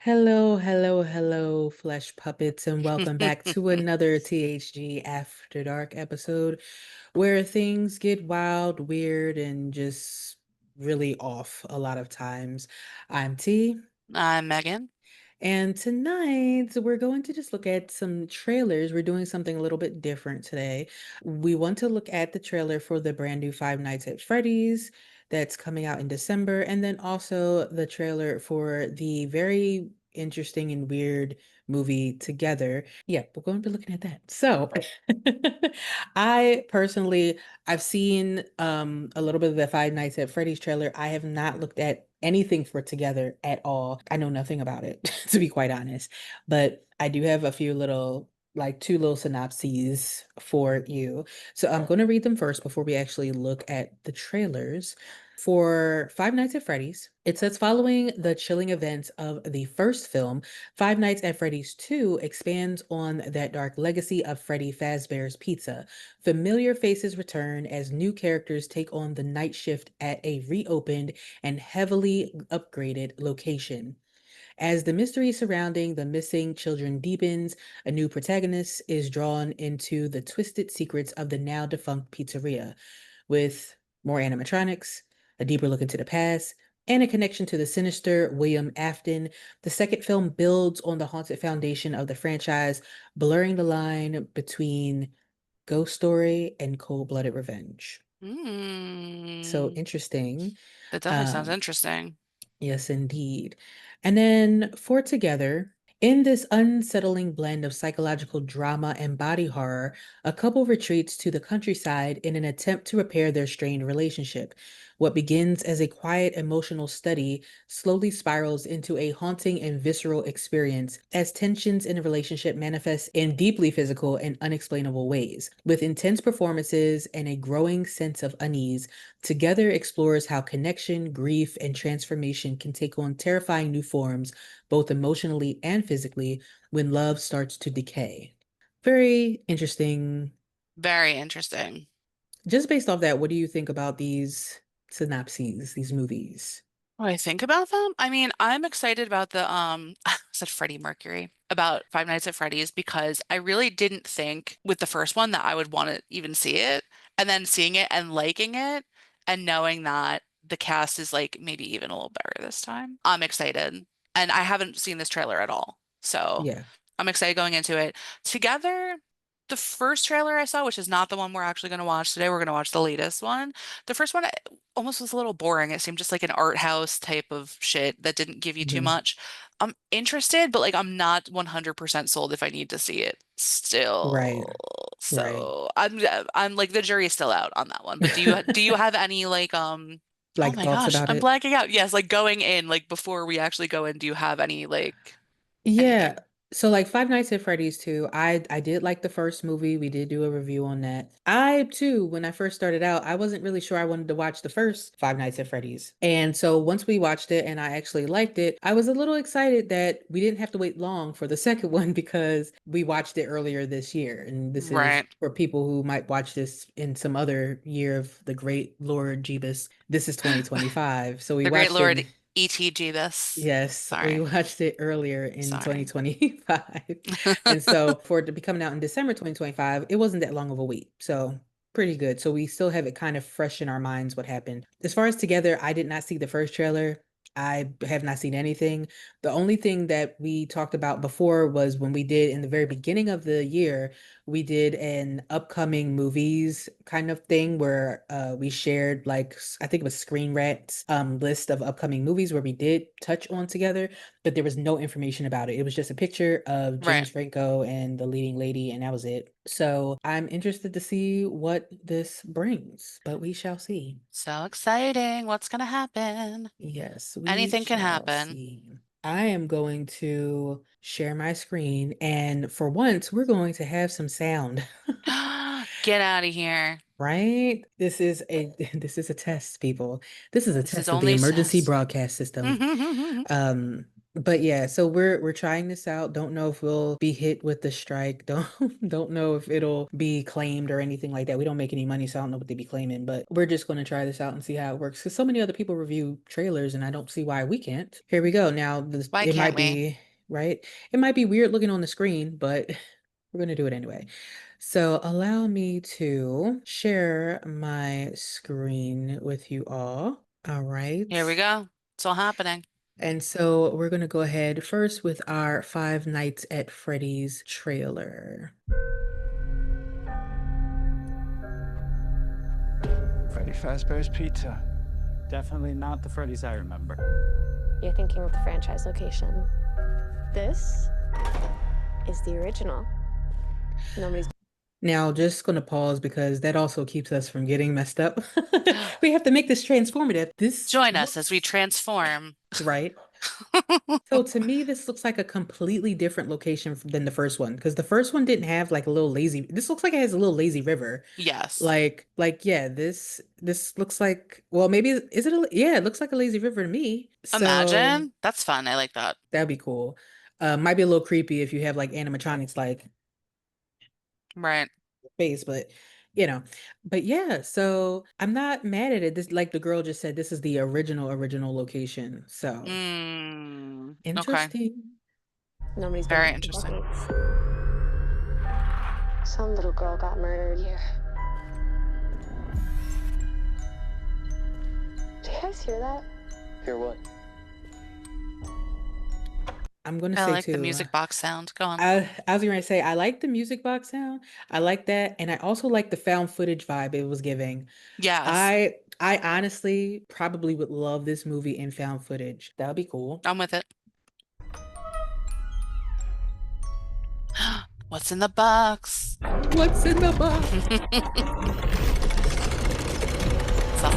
Hello, hello, hello, flesh puppets, and welcome back to another THG After Dark episode where things get wild, weird, and just really off a lot of times. I'm T. I'm Megan. And tonight we're going to just look at some trailers. We're doing something a little bit different today. We want to look at the trailer for the brand new Five Nights at Freddy's that's coming out in December, and then also the trailer for the very interesting and weird movie Together. Yeah, we're going to be looking at that. So, I personally I've seen a little bit of the Five Nights at Freddy's trailer. I have not looked at anything for Together at all. I know nothing about it, to be quite honest. But I do have a few little, like two little synopses for you. So I'm going to read them first before we actually look at the trailers. For Five Nights at Freddy's, it says following the chilling events of the first film, Five Nights at Freddy's 2 expands on that dark legacy of Freddy Fazbear's Pizza. Familiar faces return as new characters take on the night shift at a reopened and heavily upgraded location. As the mystery surrounding the missing children deepens, a new protagonist is drawn into the twisted secrets of the now defunct pizzeria, with more animatronics, a deeper look into the past, and a connection to the sinister William Afton. The second film builds on the haunted foundation of the franchise, blurring the line between ghost story and cold-blooded revenge. So Mm, interesting. that definitely sounds Um, interesting. Yes, indeed. And then for Together, in this unsettling blend of psychological drama and body horror, a couple retreats to the countryside in an attempt to repair their strained relationship. What begins as a quiet emotional study slowly spirals into a haunting and visceral experience as tensions in the relationship manifest in deeply physical and unexplainable ways. With intense performances and a growing sense of unease, Together explores how connection, grief, and transformation can take on terrifying new forms, both emotionally and physically, when love starts to decay. Very interesting. Very interesting. Just based off that, what do you think about these synopses, these movies? What do I think about them? I mean, I'm excited about the I said Freddie Mercury about Five Nights at Freddy's because I really didn't think with the first one that I would want to even see it. And then seeing it and liking it and knowing that the cast is like maybe even a little better this time. I'm excited. And I haven't seen this trailer at all. So Yeah, I'm excited going into it. Together, the first trailer I saw, which is not the one we're actually going to watch today, we're going to watch the latest one. The first one almost was a little boring. It seemed just like an art house type of shit that didn't give you too mhm. much. I'm interested, but like I'm not 100% sold if I need to see it Right, still. right. So I'm like the jury's still out on that one. But do you have any like oh Like my thoughts gosh, about I'm it? blacking out. Yes, like going in like before we actually go in, do you have any like Yeah. anything? So like Five Nights at Freddy's too. I did like the first movie. We did do a review on that. I too, when I first started out, I wasn't really sure I wanted to watch the first Five Nights at Freddy's. And so once we watched it and I actually liked it, I was a little excited that we didn't have to wait long for the second one because we watched it earlier this year. And this is Right. for people who might watch this in some other year of the great Lord Jeebus. This is 2025. So we The great watched it Lord in E.T.G. this. Yes, we Sorry. watched it earlier in Sorry. 2025. And so for it to be coming out in December 2025, it wasn't that long of a wait. So pretty good. So we still have it kind of fresh in our minds what happened. As far as Together, I did not see the first trailer. I have not seen anything. The only thing that we talked about before was when we did in the very beginning of the year, we did an upcoming movies kind of thing where we shared like I think it was Screen Rant's list of upcoming movies where we did touch on Together, but there was no information about it. It was just a picture of Right. James Franco and the leading lady, and that was it. So I'm interested to see what this brings, but we shall see. So exciting. What's gonna happen? Yes, we Anything can shall happen. see. I am going to share my screen, and for once, we're going to have some sound. Get out of here. Right? This is a this is a test, people. This is a This is test of the only emergency says. broadcast system. Um, But yeah, so we're trying this out. Don't know if we'll be hit with the strike. Don't know if it'll be claimed or anything like that. We don't make any money, so I don't know what they be claiming, but we're just going to try this out and see how it works. Because so many other people review trailers, and I don't see why we can't. Here we go. Now, Why it can't might we? be right. It might be weird looking on the screen, but we're gonna do it anyway. So allow me to share my screen with you all. All right. Here we go. It's all happening. And so we're going to go ahead first with our Five Nights at Freddy's trailer. Freddy Fazbear's Pizza. Definitely not the Freddy's I remember. You're thinking of the franchise location. This is the original. Nobody's. Now, just going to pause because that also keeps us from getting messed up. We have to make this transformative. This Join us as we looks transform. right. So to me, this looks like a completely different location than the first one because the first one didn't have like a little lazy. This looks like it has a little lazy river. Yes. Like yeah, this looks like well maybe is it a yeah, it looks like a lazy river to me. So Imagine. That's fun. I like that. that'd be cool. Might be a little creepy if you have like animatronics like Right. face, but you know. But yeah, so I'm not mad at it. This like the girl just said, this is the original location. So Okay. interesting. Nobody's been Very back in interesting. decades. Some little girl got murdered here. Do you guys hear that? Hear what? I'm gonna I say like the too. music box sound. Go on. I was gonna say I like the music box sound. I like that, and I also like the found footage vibe it was giving. Yes. I honestly probably would love this movie in found footage. That would be cool. I'm with it. What's in the box? What's in the box? So,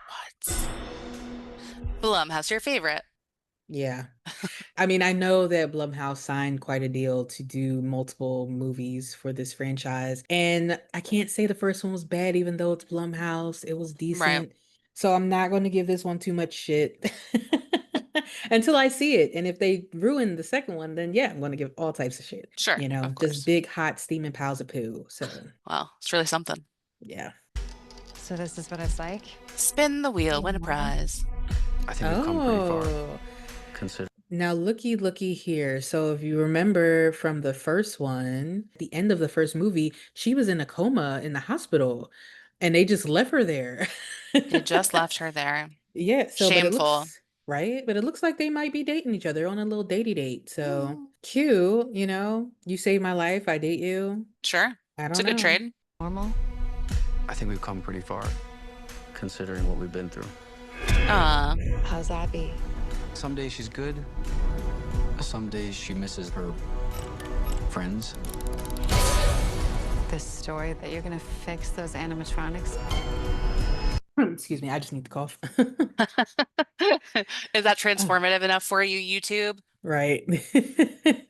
what? Blumhouse, your favorite. Yeah. I mean, I know that Blumhouse signed quite a deal to do multiple movies for this franchise. And I can't say the first one was bad, even though it's Blumhouse. It was Right. decent. So I'm not going to give this one too much shit until I see it. And if they ruin the second one, then yeah, I'm going to give all types of shit. Sure. You know, Of just course. big, hot, steaming piles of poo. So Wow. It's really something. yeah. So this is what it's like? Spin the wheel, win a Mom. prize. I think we've come pretty far. Oh. Consider Now, looky here. So, if you remember from the first one, the end of the first movie, she was in a coma in the hospital and they just left her there. They just left her there. Yeah, so, but it Shameful. looks right, but it looks like they might be dating each other on a little datey date. So, Mm, cute, you saved my life, I date you. sure. I It's don't a good know. trade. Normal? I think we've come pretty far, considering what we've been through. Uh, How's Abby? Some days she's good. Some days she misses her friends. This story that you're gonna fix those animatronics? Excuse me, I just need to cough. is that Oh, transformative enough for you, YouTube? right.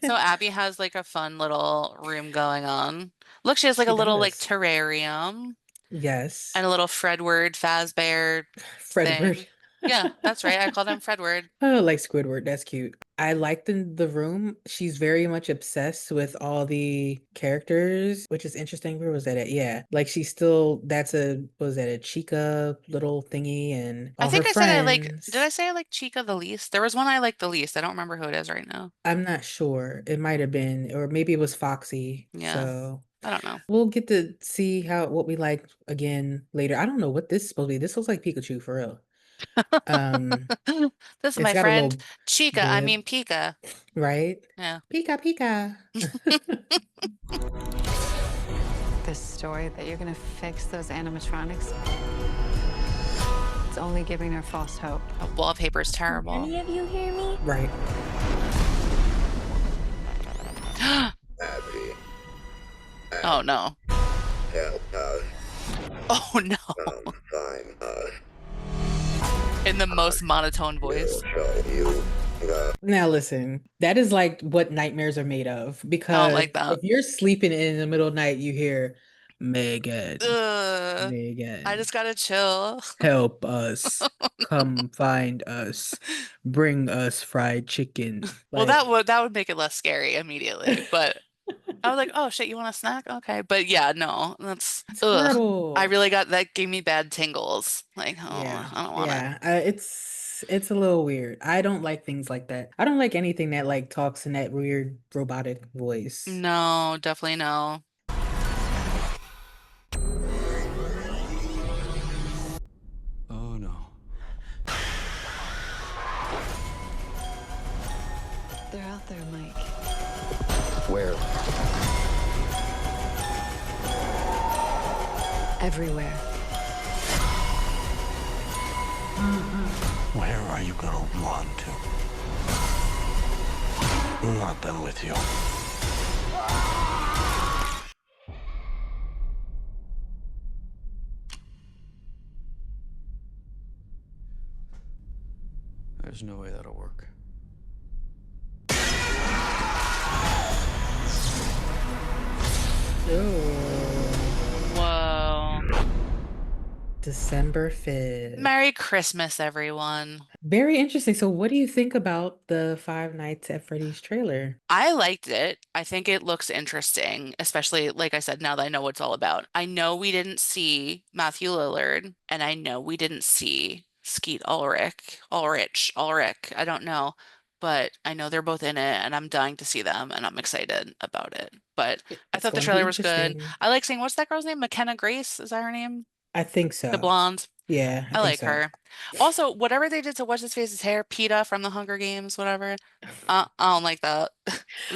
So Abby has like a fun little room going on. Look, she has like a She little like does. terrarium Yes. and a little Fredward Fazbear Fredbird. thing. Yeah, that's right. I called him Fredward. Oh, like Squidward. That's cute. I like the room. She's very much obsessed with all the characters, which is interesting. Where was that at? Yeah. Like she's still that's a was that a Chica little thingy and I all her think I said I like, did friends. I say I like Chica the least? There was one I liked the least. I don't remember who it is right now. I'm not sure. It might have been, or maybe it was Foxy. Yeah, So I don't know. we'll get to see how what we like again later. I don't know what this is supposed to be. This looks like Pikachu for real. Um, This is it's my got a friend little Chica, I bib, mean Pika. right? Yeah. Pika Pika. This story that you're gonna fix those animatronics? It's only giving her false hope. Wallpaper's terrible. Any of you hear me? Right. Abby, Oh no. help us. Oh no. Find us. In the most monotone voice. Show you the Now listen, that is like what nightmares are made of I don't because like that. if you're sleeping in the middle of the night, you hear Megan, Ugh, I Megan, just gotta chill. help us. Come find us. Bring us fried chicken. Well, Like, that would make it less scary immediately, but I was like, oh shit, you want a snack? Okay. But yeah, no, that's it's ugh. I horrible. really got that gave me bad tingles. Like, oh, Yeah, I don't want it. yeah. It's a little weird. I don't like things like that. I don't like anything that like talks in that weird robotic voice. No, definitely no. Oh no. They're out there, Mike. Where? Everywhere. Where are you gonna run to? I'm not done with you. There's no way that'll work. Whoa. December 5th. Merry Christmas, everyone. Very interesting. So what do you think about the Five Nights at Freddy's trailer? I liked it. I think it looks interesting, especially like I said, now that I know what it's all about. I know we didn't see Matthew Lillard, and I know we didn't see Skeet Ulrich. I don't know, but I know they're both in it, and I'm dying to see them, and I'm excited about it. But I It's thought the going to be trailer was good. interesting. I like seeing, what's that girl's name? McKenna Grace? Is that her name? I think The so. blonde. Yeah, I I think like so. her. Also, whatever they did to what's his face's hair, PETA from the Hunger Games, whatever. I don't like that. I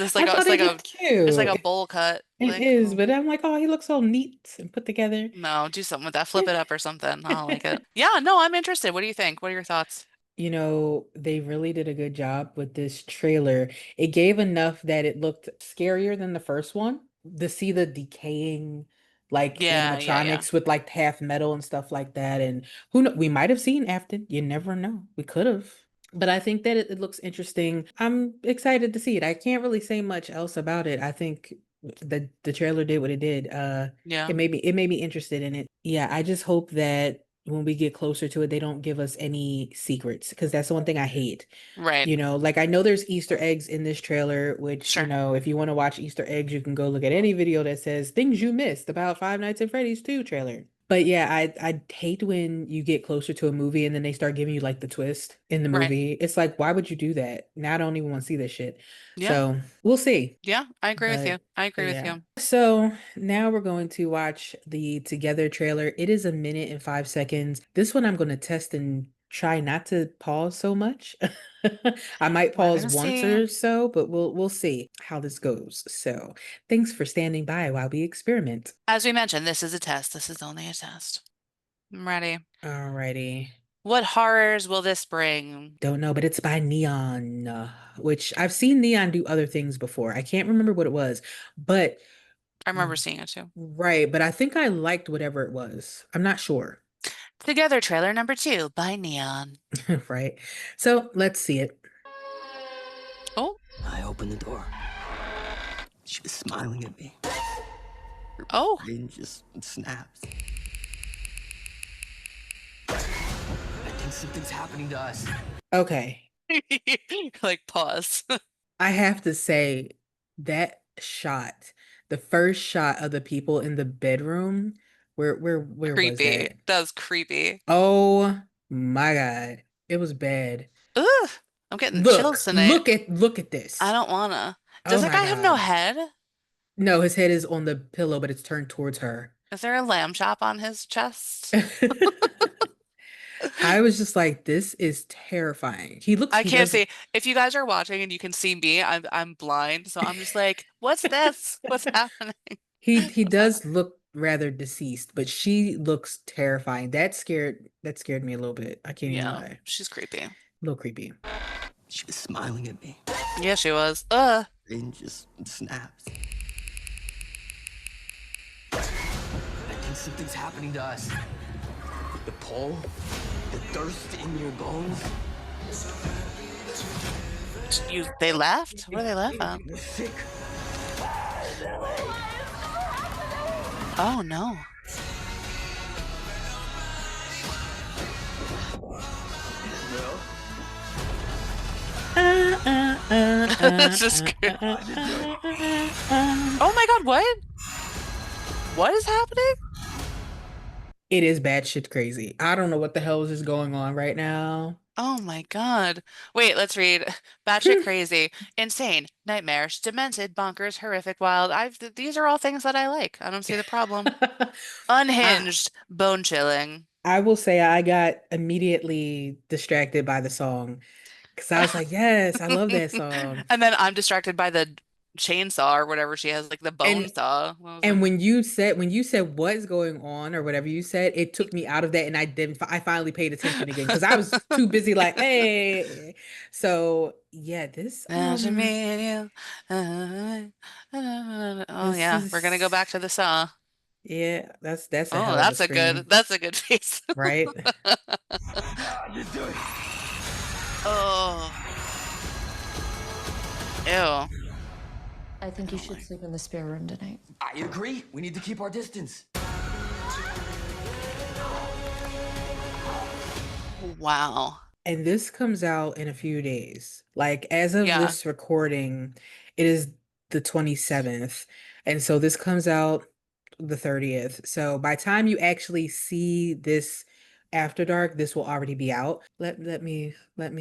thought it looked It's like cute. a bowl cut. It Like, is, but I'm like, oh, he looks so neat and put together. no, do something with that. Flip it up or something. I don't like it. Yeah, no, I'm interested. What do you think? What are your thoughts? You know, they really did a good job with this trailer. It gave enough that it looked scarier than the first one. To see the decaying like Yeah. animatronics with like half metal and stuff like that. And who know, we might have seen Afton. You never know. We could have. But I think that it looks interesting. I'm excited to see it. I can't really say much else about it. I think the trailer did what it did. Yeah, It made me interested in it. Yeah, I just hope that when we get closer to it, they don't give us any secrets because that's the one thing I hate. right. You know, like I know there's Easter eggs in this trailer, which, you Sure. know, if you want to watch Easter eggs, you can go look at any video that says things you missed about Five Nights at Freddy's 2 trailer. But yeah, I hate when you get closer to a movie and then they start giving you like the twist in the Right. movie. It's like, why would you do that? Now I don't even want to see this shit. Yeah. So we'll see. Yeah, I agree with you. But I agree with yeah. you. So now we're going to watch the Together trailer. It is 1 minute and 5 seconds. This one I'm going to test and try not to pause so much. I might We're pause gonna once see. or so, but we'll see how this goes. So thanks for standing by while we experiment. As we mentioned, this is a test. This is only a test. I'm ready. Alrighty. What horrors will this bring? Don't know, but it's by Neon, which I've seen Neon do other things before. I can't remember what it was, but I remember seeing it too. right, but I think I liked whatever it was. I'm not sure. Together trailer number 2 by Neon. Right. So let's see it. Oh, I opened the door. She was smiling at me. oh, Brain just snaps. I think something's happening to us. Okay. like pause. I have to say that shot, the first shot of the people in the bedroom, where was Creepy. that? That was creepy. Oh my God. It was bad. Ugh, I'm getting chills tonight. Look at this. I don't wanna. Does Oh that my guy have no God. head? No, his head is on the pillow, but it's turned towards her. Is there a lamb chop on his chest? I was just like, this is terrifying. He I can't does, see. If you guys are watching and you can see me, I'm blind, so I'm just like, what's this? What's happening? he does look rather deceased, but she looks terrifying. That scared me a little bit. I can't even Yeah, lie. she's creepy. A little creepy. She was smiling at me. Yeah, she was. Brain just snaps. I think something's happening to us. The pull, the thirst in your bones. They left? What are they laughing? You're sick. Oh no. Will? That's just good. Oh my God, what? What is happening? It is batshit crazy. I don't know what the hell is just going on right now. Oh my God. Wait, let's read. Batshit crazy, insane, nightmarish, demented, bonkers, horrific, wild. These are all things that I like. I don't see the problem. I Unhinged, bone chilling. I will say I got immediately distracted by the song because I was like, yes, I love that song. And then I'm distracted by the chainsaw or whatever she has, like the bone And saw. I was and like, when you said what's going on or whatever you said, it took me out of that and I finally paid attention again because I was too busy like, hey. So yeah, this "Imagine me and you." Oh this yeah, we're gonna go is back to the saw. yeah, that's a Oh, hell of a scream, that's a good face. right? You do it. Oh, ew. I think you should sleep in the spare room tonight. I agree. We need to keep our distance. Wow. And this comes out in a few days. Like as of Yeah. this recording, it is the 27th. And so this comes out the 30th. So by time you actually see this after dark, this will already be out. Let me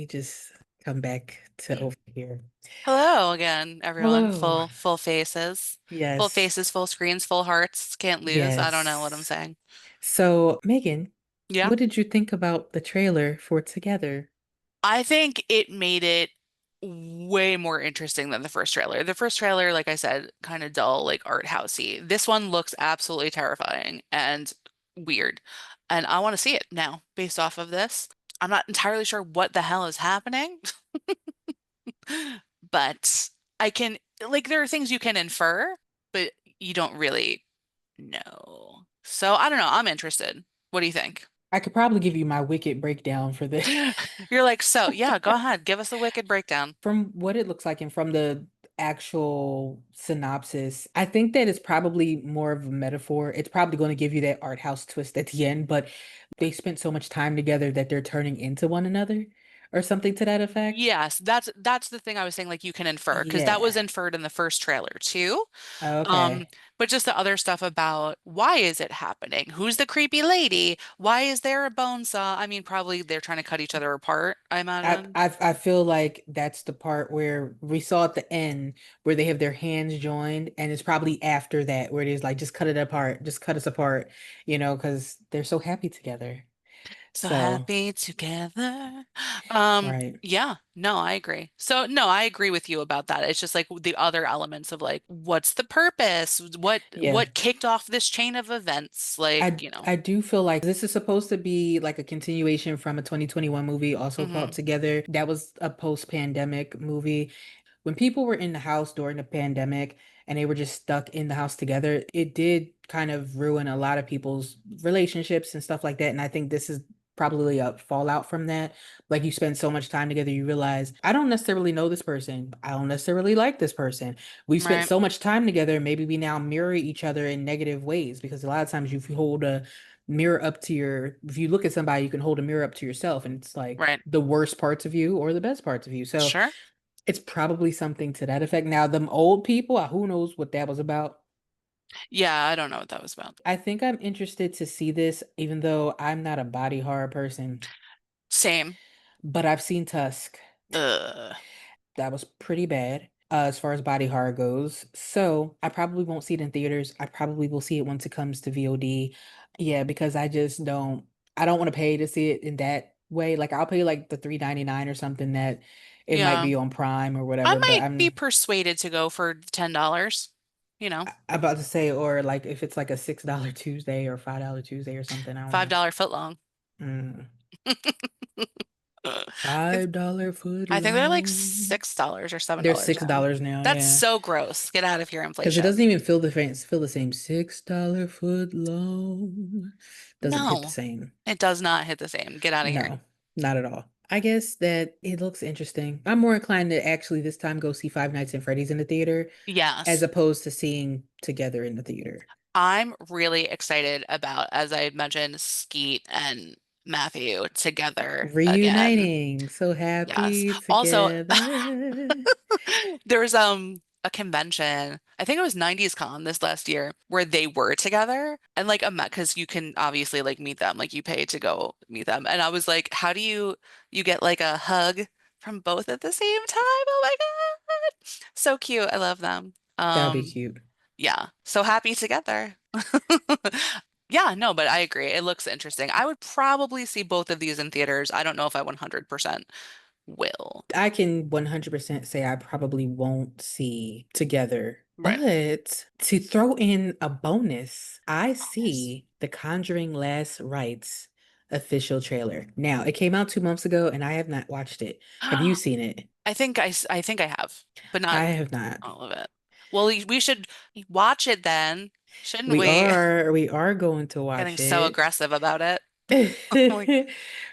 just come back to over here. Hello again, everyone. Hello. Full faces. Full Yes. faces, full screens, full hearts. Can't lose. I don't know what I'm Yes. saying. So, Megan, Yeah. what did you think about the trailer for Together? I think it made it way more interesting than the first trailer. The first trailer, like I said, kind of dull, like art housey. This one looks absolutely terrifying and weird. And I want to see it now based off of this. I'm not entirely sure what the hell is happening, but I can, like, there are things you can infer, but you don't really know. So I don't know. I'm interested. What do you think? I could probably give you my Wicked breakdown for this. You're like, so yeah, go ahead. Give us a wicked breakdown. From what it looks like and from the actual synopsis, I think that it's probably more of a metaphor. It's probably going to give you that art house twist at the end, but they spent so much time together that they're turning into one another or something to that effect. Yes, that's the thing I was saying, like you can infer, because that was Yeah. inferred in the first trailer too. Um, Okay. but just the other stuff about why is it happening? Who's the creepy lady? Why is there a bone saw? I mean, probably they're trying to cut each other apart, I I, imagine. I I feel like that's the part where we saw at the end where they have their hands joined, and it's probably after that where it is like just cut it apart, just cut us apart, because they're so happy together. So So, happy together. right. Yeah, no, I agree. So no, I agree with you about that. It's just like the other elements of like, what's the purpose? Yeah. What kicked off this chain of events? Like, I do feel like this is supposed to be like a continuation from a 2021 movie also called hmm Together. That was a post-pandemic movie. When people were in the house during the pandemic and they were just stuck in the house together, it did kind of ruin a lot of people's relationships and stuff like that. And I think this is probably a fallout from that. Like you spend so much time together, you realize, I don't necessarily know this person. I don't necessarily like this person. We've spent right, so much time together, maybe we now mirror each other in negative ways because a lot of times if you hold a mirror up to if you look at somebody, you can hold a mirror up to yourself and it's like right. the worst parts of you or the best parts of you. So Sure. it's probably something to that effect. Now, them old people, who knows what that was about? Yeah, I don't know what that was about. I think I'm interested to see this, even though I'm not a body horror person, Same. but I've seen Tusk. Ugh. That was pretty bad as far as body horror goes. So I probably won't see it in theaters. I probably will see it once it comes to VOD. Yeah, because I don't want to pay to see it in that way. Like I'll pay like the 3.99 or something that it might Yeah. be on Prime or I whatever, but might be persuaded to go for $10, you know, I'm about to say, or like if it's like a $6 Tuesday or $5 Tuesday or something, I don't know. $5 foot long. Mm. It's- $5 foot I think they're like long. $6 or $7 They're now. $6 now, That's yeah. so gross. Get out of here, Because it inflation. doesn't even feel the same. $6 foot long. Doesn't hit the No, same. it does not hit the same. Get out of here. No, not at all. I guess that it looks interesting. I'm more inclined to actually this time go see Five Nights at Freddy's in the theater as Yes. opposed to seeing Together in the theater. I'm really excited about, as I had mentioned, Skeet and Matthew together again. Reuniting. So Yes. happy Also, together. there's a convention, I think it was 90s Con this last year, where they were together and like because you can obviously like meet them, like you pay to go meet them. And I was like, how do you get like a hug from both at the same time? Oh my God. So cute. I love them. That'll be cute. Yeah. So happy together. Yeah, no, but I agree. It looks interesting. I would probably see both of these in theaters. I don't know if I 100% will. I can 100% say I probably won't see together. Right. But to throw in a bonus, I Yes. see the Conjuring Last Rites official trailer. Now, it came out 2 months ago and I have not watched it. Have you seen it? I think I have, but I not have not. all of it. Well, we should watch it then, shouldn't We we? are going to Getting watch so it. aggressive about it. Like, We're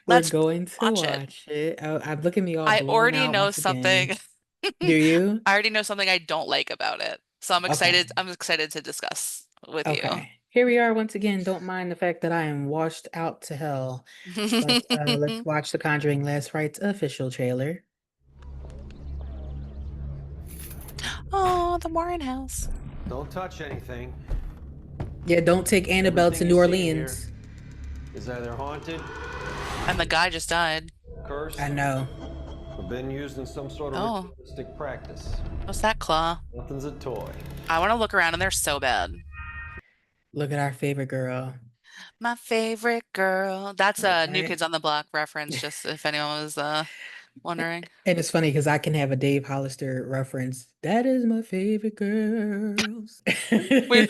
let's going to watch it. watch it. I'm looking me all I blown already out know once something. again. Do you? I already know something I don't like about it. So I'm Okay. excited. I'm excited to discuss with you. Okay. Here we are once again. Don't mind the fact that I am washed out to hell. But let's watch the Conjuring Last Rites official trailer. Oh, the Warren house. Don't touch anything. Yeah, don't take Annabelle to Everything New you see Orleans. here is either haunted, And the guy just died. cursed, I know. or been used in some sort Oh. of ritualistic practice. What's that claw? Nothing's a toy. I want to look around and they're so bad. Look at our favorite girl. My favorite girl. That's a New Right? Kids on the Block reference, just if anyone was wondering. And it's funny because I can have a Dave Hollister reference. That is my favorite girls. We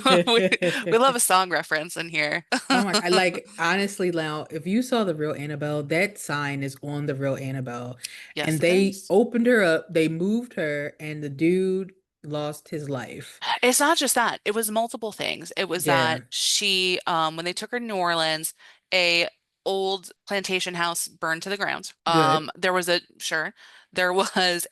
love a song reference in here. Oh my, I like honestly now, if you saw the real Annabelle, that sign is on the real Annabelle. Yes, And it they is. opened her up, they moved her, and the dude lost his life. It's not just that. It was multiple things. It was Yeah, that she, when they took her to New Orleans, a old plantation house burned to the ground. good. There was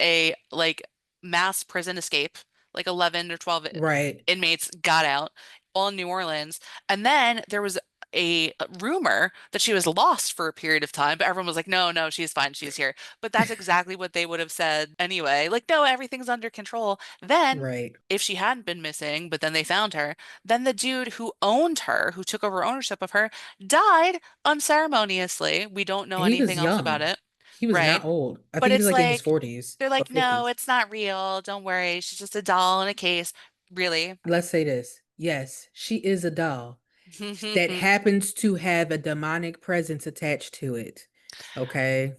a like mass prison escape, like 11 or 12 Right. inmates got out, all in New Orleans. And then there was a rumor that she was lost for a period of time, but everyone was like, no, no, she's fine, she's here. But that's exactly what they would have said anyway. Like, no, everything's under control. Then, Right. if she hadn't been missing, but then they found her, then the dude who owned her, who took over ownership of her, died unceremoniously. We don't know And he anything was else about young. it, He was right? not old. I But think he was it's like in his like, 40s they're or like, no, 50s. it's not real. Don't worry. She's just a doll in a case. Really? Let's say this. Yes, she is a doll that happens to have a demonic presence attached to it. Okay.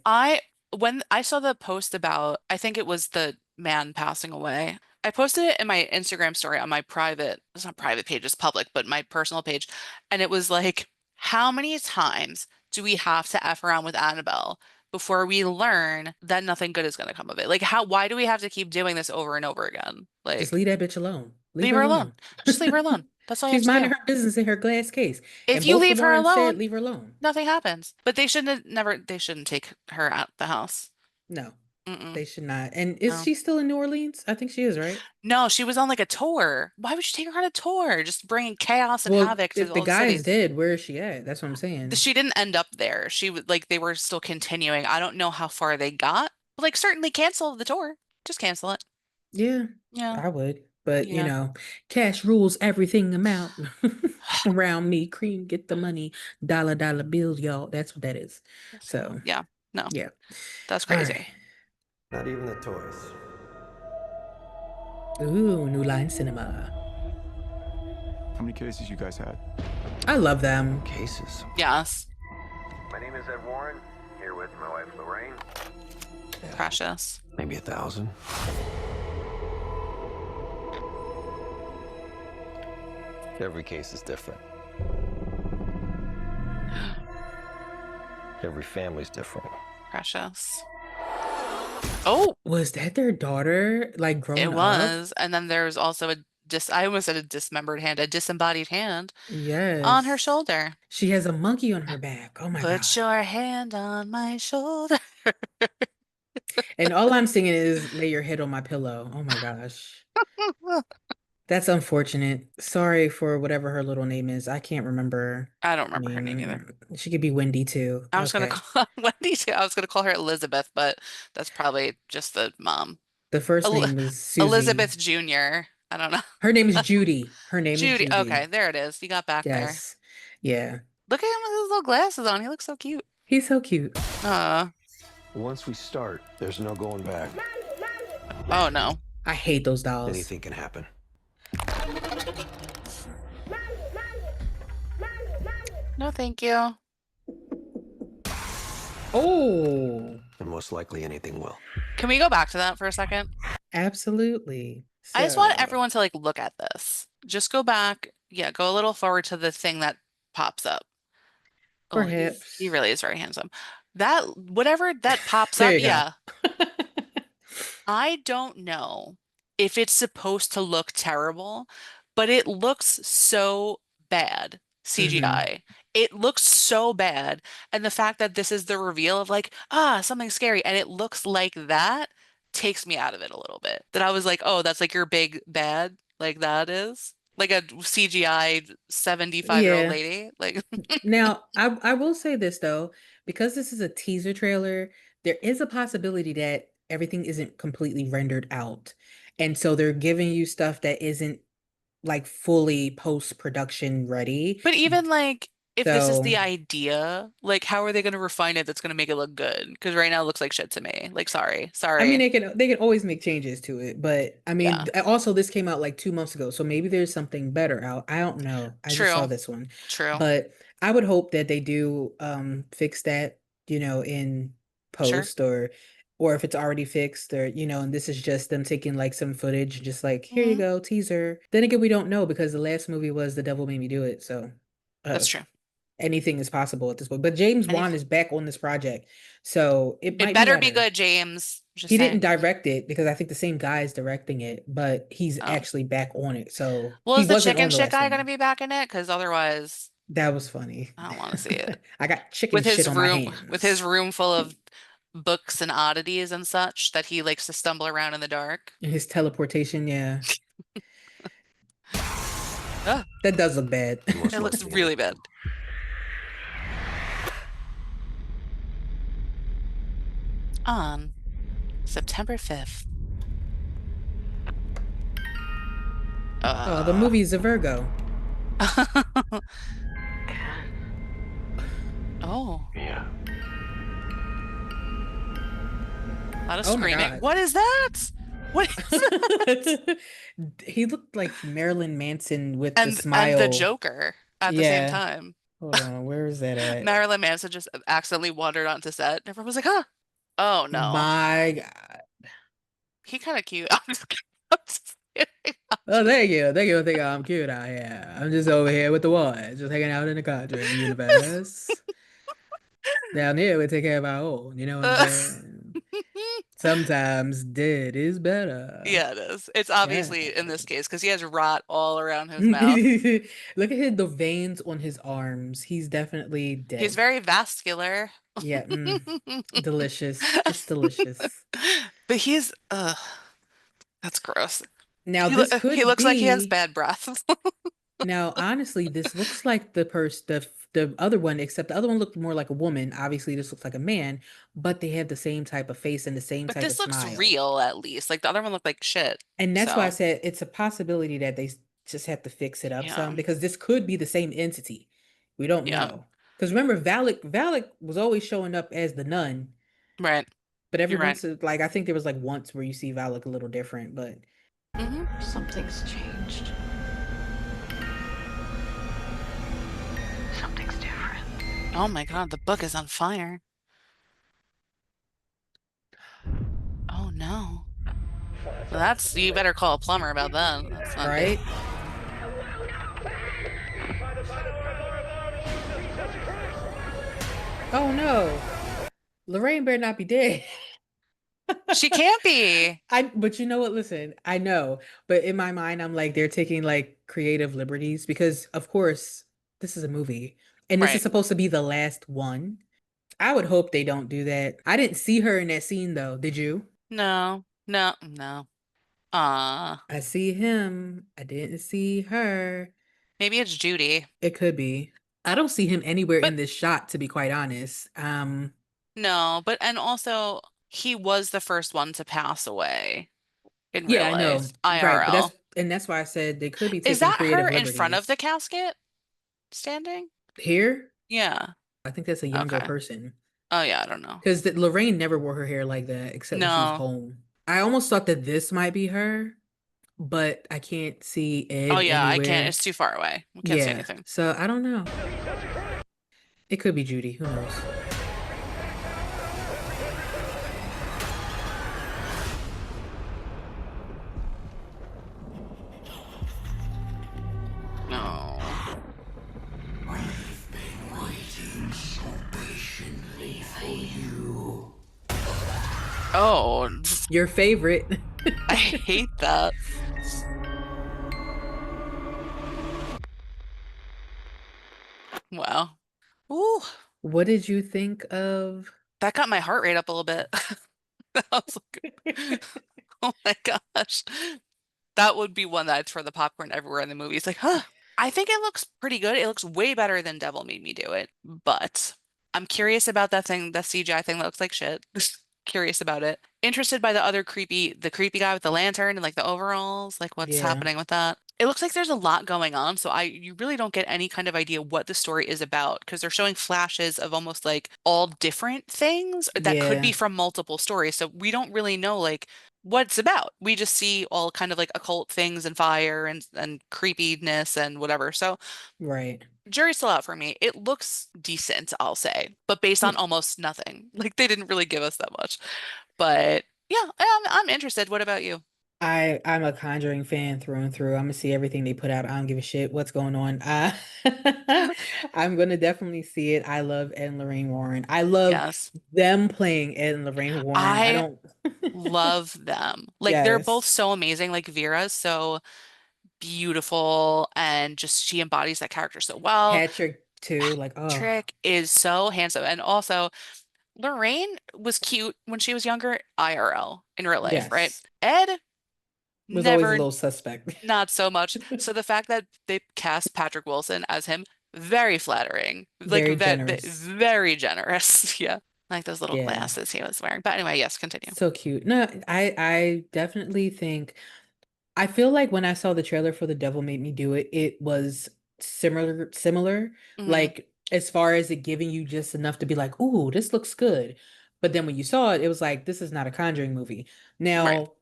When I saw the post about, I think it was the man passing away, I posted it in my Instagram story on my private, it's not private page, it's public, but my personal page. And it was like, how many times do we have to F around with Annabelle before we learn that nothing good is going to come of it? Like, why do we have to keep doing this over and over again? Just Like, leave that bitch alone. Leave leave her her alone. alone. Just leave her alone. That's all you have She's to minding do. her business in her glass case. If And you both the leave her Warrens said, alone, leave her alone. nothing happens. But they shouldn't take her out the house. No, Mm-mm. they should not. And is No. she still in New Orleans? I think she is, right? No, she was on like a tour. Why would you take her on a tour? Just bringing chaos and Well, havoc to if the all the guy's cities. dead, where is she at? That's what I'm saying. She didn't end up there. She would like they were still continuing. I don't know how far they got. But like certainly cancel the tour. Just cancel it. Yeah, Yeah. I would. But, Yeah. cash rules everything amount around me. Cream, get the money. Dollar, dollar bills, y'all. That's what that is. So, Yeah. No. yeah. That's All crazy. right. Not even the toys. Ooh, New Line Cinema. How many cases you guys had? I love them. Cases. Yes. My name is Ed Warren, here with my wife Lorraine. Precious. Maybe 1,000. Every case is different. Every family's different. Precious. Oh, Was that their daughter, like, grown it up? was. And then there's also I almost said a dismembered hand, a disembodied hand Yes. on her shoulder. She has a monkey on her back. Oh my Put God. your hand on my shoulder. And all I'm singing is lay your head on my pillow. Oh my gosh. That's unfortunate. Sorry for whatever her little name is. I can't remember. I don't I remember her name either. mean, she could be Wendy too. I was gonna Okay. call Wendy too. I was gonna call her Elizabeth, but that's probably just the mom. The first El name was Susie. Elizabeth Jr. I don't know. Her name is Judy. Her name is Judy. Okay, Judy. there it is. You got back there. Yes. Yeah. Look at him with his little glasses on. He looks so cute. He's so cute. Once we start, there's no going back. Oh no. I hate those dolls. Anything can happen. No, thank you. Oh, And most likely anything will. Can we go back to that for a second? absolutely. I just want So, everyone to like look at this. Just go back. Yeah, go a little forward to the thing that pops up. Oh, he perhaps. really is very handsome. That whatever that pops There up, you go. yeah. I don't know if it's supposed to look terrible, but it looks so bad CGI. It looks so bad. And the fact that this is the reveal of like, something scary, and it looks like that takes me out of it a little bit. That I was like, oh, that's like your big bad, like that is. Like a CGI 75-year-old Yeah. lady. Like Now, I will say this though, because this is a teaser trailer, there is a possibility that everything isn't completely rendered out. And so they're giving you stuff that isn't like fully post-production ready. But even like if this is So the idea, like how are they going to refine it that's going to make it look good? Because right now it looks like shit to me. Like sorry, I mean, sorry. they can always make changes to it, but I mean, Yeah, also this came out like 2 months ago, so maybe there's something better out. I don't know. I just saw true, this one, true. but I would hope that they do fix that, in Sure. post or if it's already fixed or and this is just them taking like some footage, just like here you Hmm. go, teaser. Then again, we don't know because the last movie was The Devil Made Me Do It, so uh That's true. anything is possible at this point. But James Wan Anything. is back on this project, so it It might be better be better. good, James. Just He didn't saying. direct it because I think the same guy is directing it, but he's Oh. actually back on it. So Well, he is the wasn't chicken on the shit last guy going to one. be back in it? Because otherwise, That was funny. I don't want to see it. I got chicken shit on my With his hands. room full of books and oddities and such that he likes to stumble around in the dark. And his teleportation, yeah. Ugh, That does look bad. Most it looks likely really anything bad. On September 5th. Oh, the movie's a Virgo. Oh, Yeah. a lot of Oh my screaming. God. What is that? What is that? He looked like Marilyn Manson with the And the smile. Joker at the same Yeah. time. Hold on, where is that at? Marilyn Manson just accidentally wandered onto set. And everyone was like, huh? Oh no. My God. He kind of cute. I'm just kidding. Oh, thank you. Thank you. Think I'm cute out here. I'm just over here with the ones, just hanging out in the Conjuring universe. Down here, we take care of our own. You know what I'm saying? Sometimes dead is better. Yeah, it is. It's obviously in this Yes. case because he has rot all around his mouth. Look at the veins on his arms. He's definitely dead. He's very vascular. Yeah, delicious. Just delicious. But he's, that's gross. Now this He could looks like he has be. bad breath. Now, honestly, this looks like the other one, except the other one looked more like a woman. Obviously, this looks like a man, but they have the same type of face and the same But type of this looks smile. real at least. Like the other one looked like shit. And that's why I So, said it's a possibility that they just have to fix it up yeah. some because this could be the same entity. We don't Yeah. know. Because remember, Valak was always showing up as the nun, Right. but every You're right. once like I think there was like once where you see Valak a little different, but Something's changed. Something's different. Oh my God, the book is on fire. Oh no. Well, you better call a plumber about that. That's not good. right? Oh no. Lorraine better not be dead. She can't be. But you know what? Listen, I know, but in my mind, I'm like, they're taking like creative liberties because, of course, this is a movie and this is Right. supposed to be the last one. I would hope they don't do that. I didn't see her in that scene though. Did you? No, no, no. I see him. I didn't see her. Maybe it's Judy. It could be. I don't see him anywhere But in this shot, to be quite honest. no, and also he was the first one to pass away in real Yeah, I know. life, Right, but IRL. that's why I said they could be Is taking that creative her in front of liberties. the casket standing? Here, Yeah. I think that's a younger Okay. person. Oh yeah, I don't know. Because Lorraine never wore her hair like that except when she was No. home. I almost thought that this might be her, but I can't see Oh Ed yeah, I can't. anywhere. It's too far away. We can't see Yeah, anything. so I don't know. It could be Judy. Who knows? No. I've been waiting so patiently for you. Oh, Your favorite. I hate that. Wow. Ooh, What did you think of? that got my heart rate up a little bit. I was like, oh my gosh. That would be one that I'd throw the popcorn everywhere in the movie. It's like, huh. I think it looks pretty good. It looks way better than Devil Made Me Do It. But I'm curious about that thing, the CGI thing that looks like shit. Curious about it. Interested by the creepy guy with the lantern and like the overalls, like what's Yeah, happening with that. It looks like there's a lot going on, so you really don't get any kind of idea what the story is about because they're showing flashes of almost like all different things that could be yeah, from multiple stories. So we don't really know like what it's about. We just see all kind of like occult things and fire and creepiness and whatever. So right. jury's still out for me. It looks decent, I'll say, but based on almost nothing. Like they didn't really give us that much. But yeah, I'm interested. What about you? I'm a Conjuring fan through and through. I'm gonna see everything they put out. I don't give a shit what's going on. I'm gonna definitely see it. I love Ed and Lorraine Warren. I love Yes. them playing Ed and Lorraine Warren. I I don't. love them. Like they're both Yes, so amazing. Like Vera's so beautiful and just she embodies that character so well. Patrick too. Like, oh, Patrick is so handsome. And also Lorraine was cute when she was younger, IRL in real life, right? yes. Ed, Was always a never, little suspect. not so much. So the fact that they cast Patrick Wilson as him, very flattering. Like Very generous. very generous. Yeah. Like those little Yeah, glasses he was wearing. But anyway, yes, continue. so cute. No, I definitely think. I feel like when I saw the trailer for The Devil Made Me Do It, it was similar, Hmm. like as far as it giving you just enough to be like, "Ooh, this looks good." But then when you saw it, it was like, "This is not a Conjuring movie." Right. Now,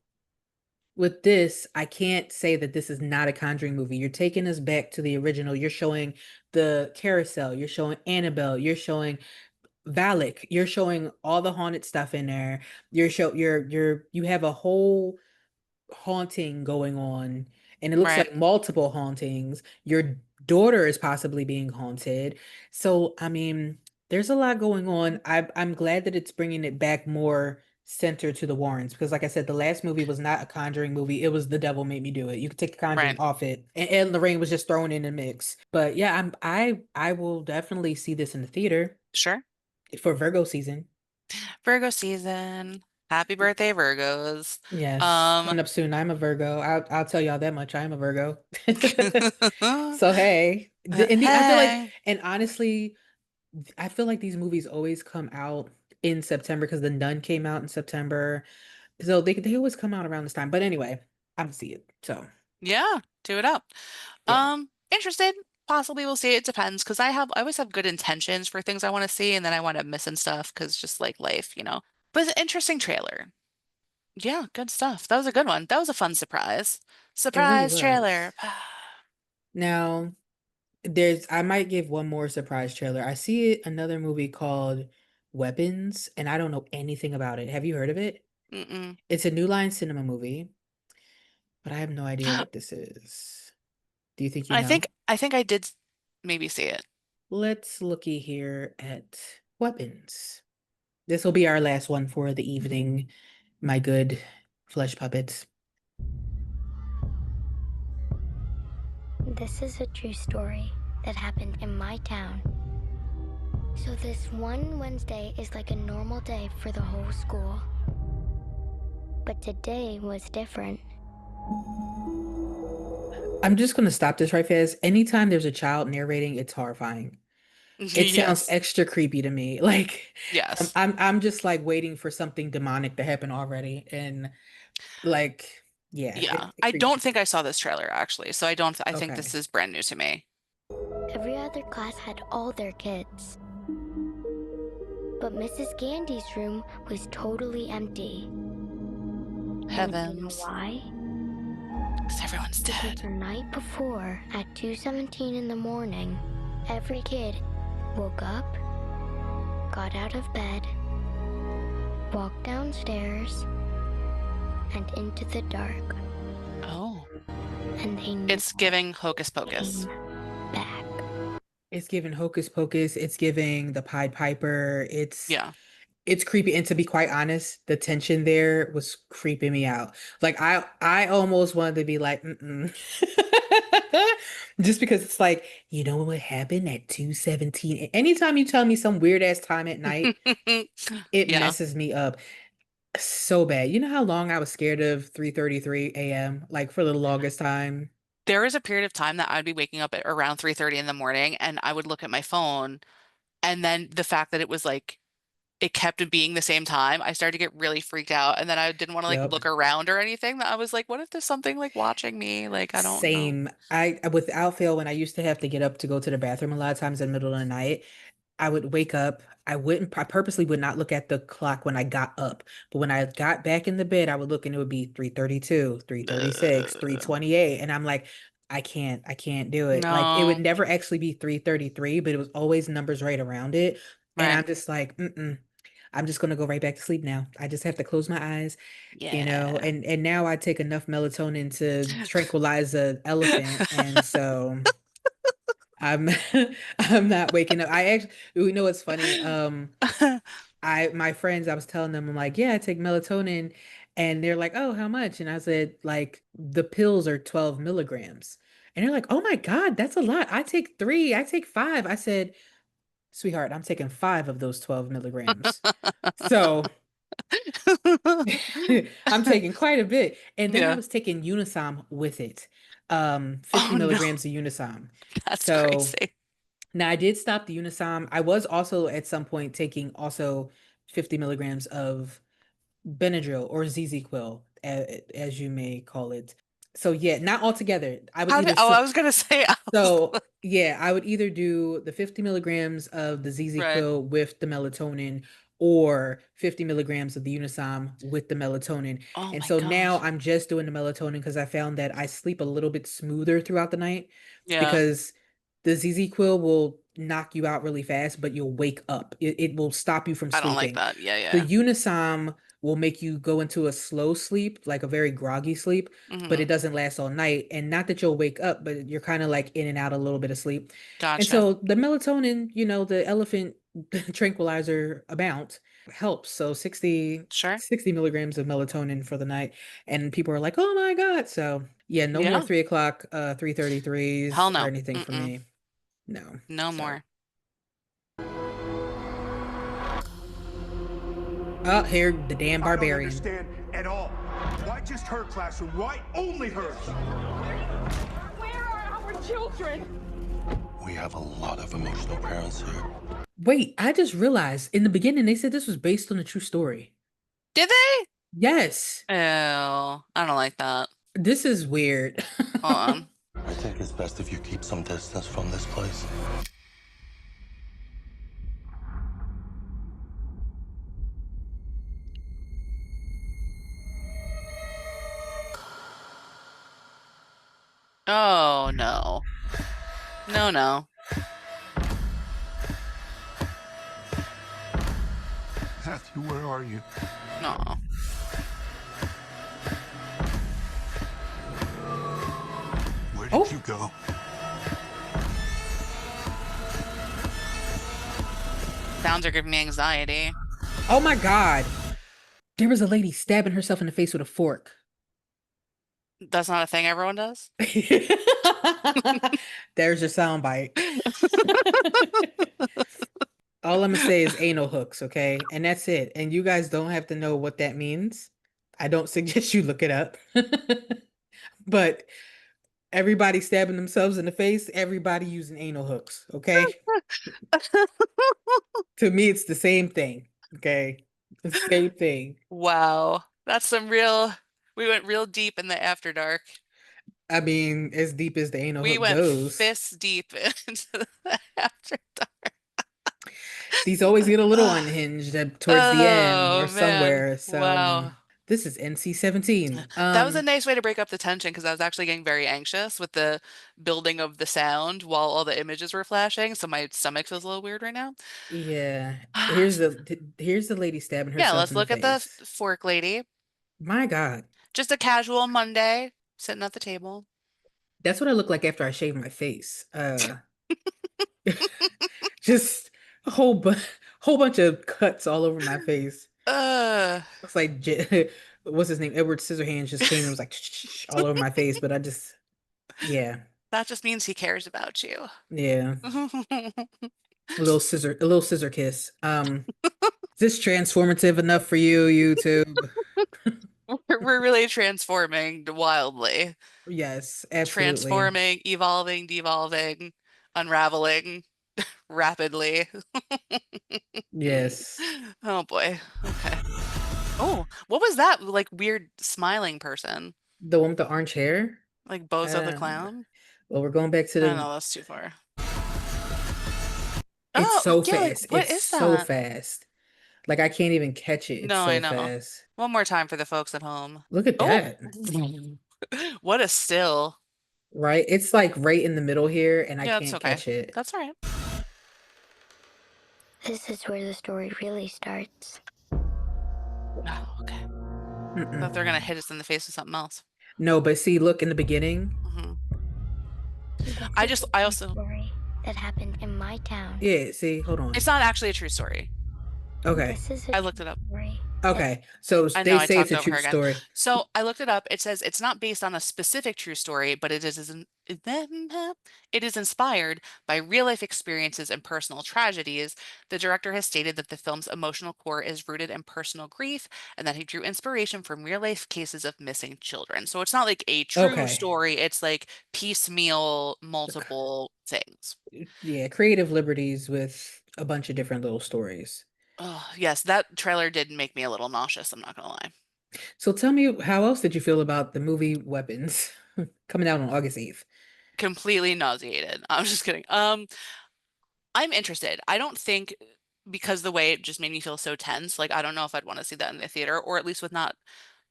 with this, I can't say that this is not a Conjuring movie. You're taking us back to the original. You're showing the carousel, you're showing Annabelle, you're showing Valak, you're showing all the haunted stuff in there. You have a whole haunting going on, and it looks Right. like multiple hauntings. Your daughter is possibly being haunted. So, I mean, there's a lot going on. I'm glad that it's bringing it back more center to the Warrens because, like I said, the last movie was not a Conjuring movie. It was The Devil Made Me Do It. You could take the Conjuring Right. off it, and Lorraine was just thrown in the mix. But yeah, I will definitely see this in the theater Sure. for Virgo season. Virgo season. Happy birthday, Virgos. Yes, Um, coming up soon. I'm a Virgo. I'll tell y'all that much. I am a Virgo. So hey, I feel like, hey. and honestly, I feel like these movies always come out in September because The Nun came out in September, so they always come out around this time. But anyway, I'm see it. So Yeah, do it up. yeah, Interested? Possibly we'll see. It depends because I always have good intentions for things I want to see and then I wind up missing stuff because just like life. But it's an interesting trailer. Yeah, good stuff. That was a good one. That was a fun surprise. it really Surprise trailer. was. Now I might give one more surprise trailer. I see another movie called Weapons, and I don't know anything about it. Have you heard of it? Mm-mm. It's a New Line Cinema movie, but I have no idea what this is. Do you think you I know? think I think I did maybe see it. Let's looky here at weapons. This will be our last one for the evening, my good flesh puppets. This is a true story that happened in my town. So this one Wednesday is like a normal day for the whole school. But today was different. I'm just gonna stop this right fast. Anytime there's a child narrating, it's horrifying. It sounds Yes. extra creepy to me. Like I'm Yes. I'm I'm just like waiting for something demonic to happen already. And like, yeah, Yeah. it I creeps don't me think out. I saw this trailer actually, so I think this Okay. is brand new to me. Every other class had all their kids. But Mrs. Gandy's room was totally empty. And you know Heavens. why? 'Cause everyone's Because dead. the night before, at 2:17 in the morning, every kid woke up, got out of bed, walked downstairs, and into the dark. Oh. And they It's giving Hocus came Pocus. back. It's giving Hocus Pocus, it's giving the Pied Piper, Yeah. it's creepy. And to be quite honest, the tension there was creeping me out. Like I almost wanted to be like, mm-mm. Just because it's like, you know what happened at 2:17? Anytime you tell me some weird ass time at night, it Yeah. messes me up so bad. You know how long I was scared of 3:33 a.m. like for the longest time? There was a period of time that I'd be waking up at around 3:30 in the morning and I would look at my phone and then the fact that it was like it kept being the same time, I started to get really freaked out and then I didn't want to like Yep. look around or anything. That I was like, what if there's something like watching me? Like, I don't know. Same. Without fail, when I used to have to get up to go to the bathroom a lot of times in the middle of the night, I would wake up. I purposely would not look at the clock when I got up. But when I got back in the bed, I would look and it would be 3:32, 3:36, Uh, 3:28. And I'm like, I can't do it. Like it would no. never actually be 3:33, but it was always numbers right around it. And Right. I'm just like, mm-mm. I'm just gonna go right back to sleep now. I just have to close my eyes, Yeah. and now I take enough melatonin to tranquilize an elephant. And so I'm I'm not waking up. I actually, you know what's funny? My friends, I was telling them, I'm like, yeah, I take melatonin, and they're like, oh, how much? And I said, like, the pills are 12 milligrams. And they're like, oh my God, that's a lot. I take three, I take five. I said, sweetheart, I'm taking five of those 12 milligrams. So I'm taking quite a bit. And then I Yeah. was taking Unisom with it. 50 Oh no, milligrams of Unisom. that's So crazy. now I did stop the Unisom. I was also at some point taking also 50 milligrams of Benadryl or ZZ-Quil, as you may call it. So yeah, not altogether. I would How did, either oh, I was gonna say, I was so like, yeah, I would either do the 50 milligrams of the ZZ right. Quill with the melatonin or 50 milligrams of the Unisom with the melatonin. Oh And my so now gosh. I'm just doing the melatonin because I found that I sleep a little bit smoother throughout the night Yeah, because the ZZ Quill will knock you out really fast, but you'll wake up. It will stop you from I don't like sleeping. that. Yeah, The yeah. Unisom will make you go into a slow sleep, like a very groggy sleep, but it Hmm. doesn't last all night. And not that you'll wake up, but you're kind of like in and out a little bit of sleep. And Gotcha. so the melatonin, the elephant tranquilizer amount helps. So Sure. 60 milligrams of melatonin for the night. And people are like, oh my God. So yeah, no more Yeah. 3 o'clock, Hell 3:33s or no. anything for Mm-mm. me. No. No So, more. oh, here, the damn I don't barbarian. understand at all. Why just her classroom? Why only hers? Where are our children? We have a lot of emotional parents here. Wait, I just realized in the beginning they said this was based on a true story. Did they? Yes, Ew, I don't like that. this is weird. Um, I think it's best if you keep some distance from this place. oh no. No, no. Matthew, where are you? No. Where did Oh. you go? Sounds are giving me anxiety. Oh my God. There was a lady stabbing herself in the face with a fork. That's not a thing everyone does? There's your soundbite. All I'm gonna say is anal hooks, okay? And that's it. And you guys don't have to know what that means. I don't suggest you look it up. but everybody stabbing themselves in the face, everybody using anal hooks, okay? To me, it's the same thing, okay? The same thing. Wow. That's some real, we went real deep in the After Dark. I mean, as deep as the anal We hook went goes. fists deep into the After Dark. These always get a little unhinged towards the end or Oh man. somewhere. So Wow. this is NC-17. That was a nice way to break up the tension because I was actually getting very anxious with the building of the sound while all the images were flashing. So my stomach feels a little weird right now. Yeah. Here's the lady stabbing Yeah, herself let's in the look at the face. fork lady. My God. Just a casual Monday sitting at the table. That's what I look like after I shave my face. Just a whole bunch of cuts all over my face. Uh, It's like what's his name? Edward Scissorhands just came and was like all over my face, but I just yeah. that just means he cares about you. Yeah. A little scissor kiss. Is this transformative enough for you, YouTube? We're really transforming wildly. Yes, absolutely. Transforming, evolving, devolving, unraveling rapidly. Yes. Oh boy. Okay. Oh, what was that like weird smiling person? The one with the orange hair? Like Bozo the Uh, Clown? well, we're going back to I don't the know, that's too far. it's Oh, so yeah, like fast. what It's is so that? fast. Like I can't even catch it. It's No, I so know. fast. One more time for the folks at home. Look at Oh, that. what a still. Right? It's like right in the middle here and I Yeah, it's can't okay. catch it. That's all right. This is where the story really starts. Oh, okay. Thought they're Mm-mm. gonna hit us in the face with something else. No, but see, look in the beginning. Hmm. This I is a true also, story that happened in my town. Yeah, see, hold it's on. not actually a true story. Okay. This is a I true looked it up. story. Okay. So I know they I say it's talked a over true her again. story. So I looked it up. It says it's not based on a specific true story, but it is inspired by real life experiences and personal tragedies. The director has stated that the film's emotional core is rooted in personal grief and that he drew inspiration from real life cases of missing children. So it's not like a true Okay. story, it's like piecemeal, multiple things. Yeah, creative liberties with a bunch of different little stories. Oh, yes, that trailer did make me a little nauseous, I'm not gonna lie. So tell me, how else did you feel about the movie Weapons coming out on August 8th? Completely nauseated. I'm just kidding. I'm interested. I don't think because the way it just made me feel so tense, like I don't know if I'd want to see that in the theater or at least with not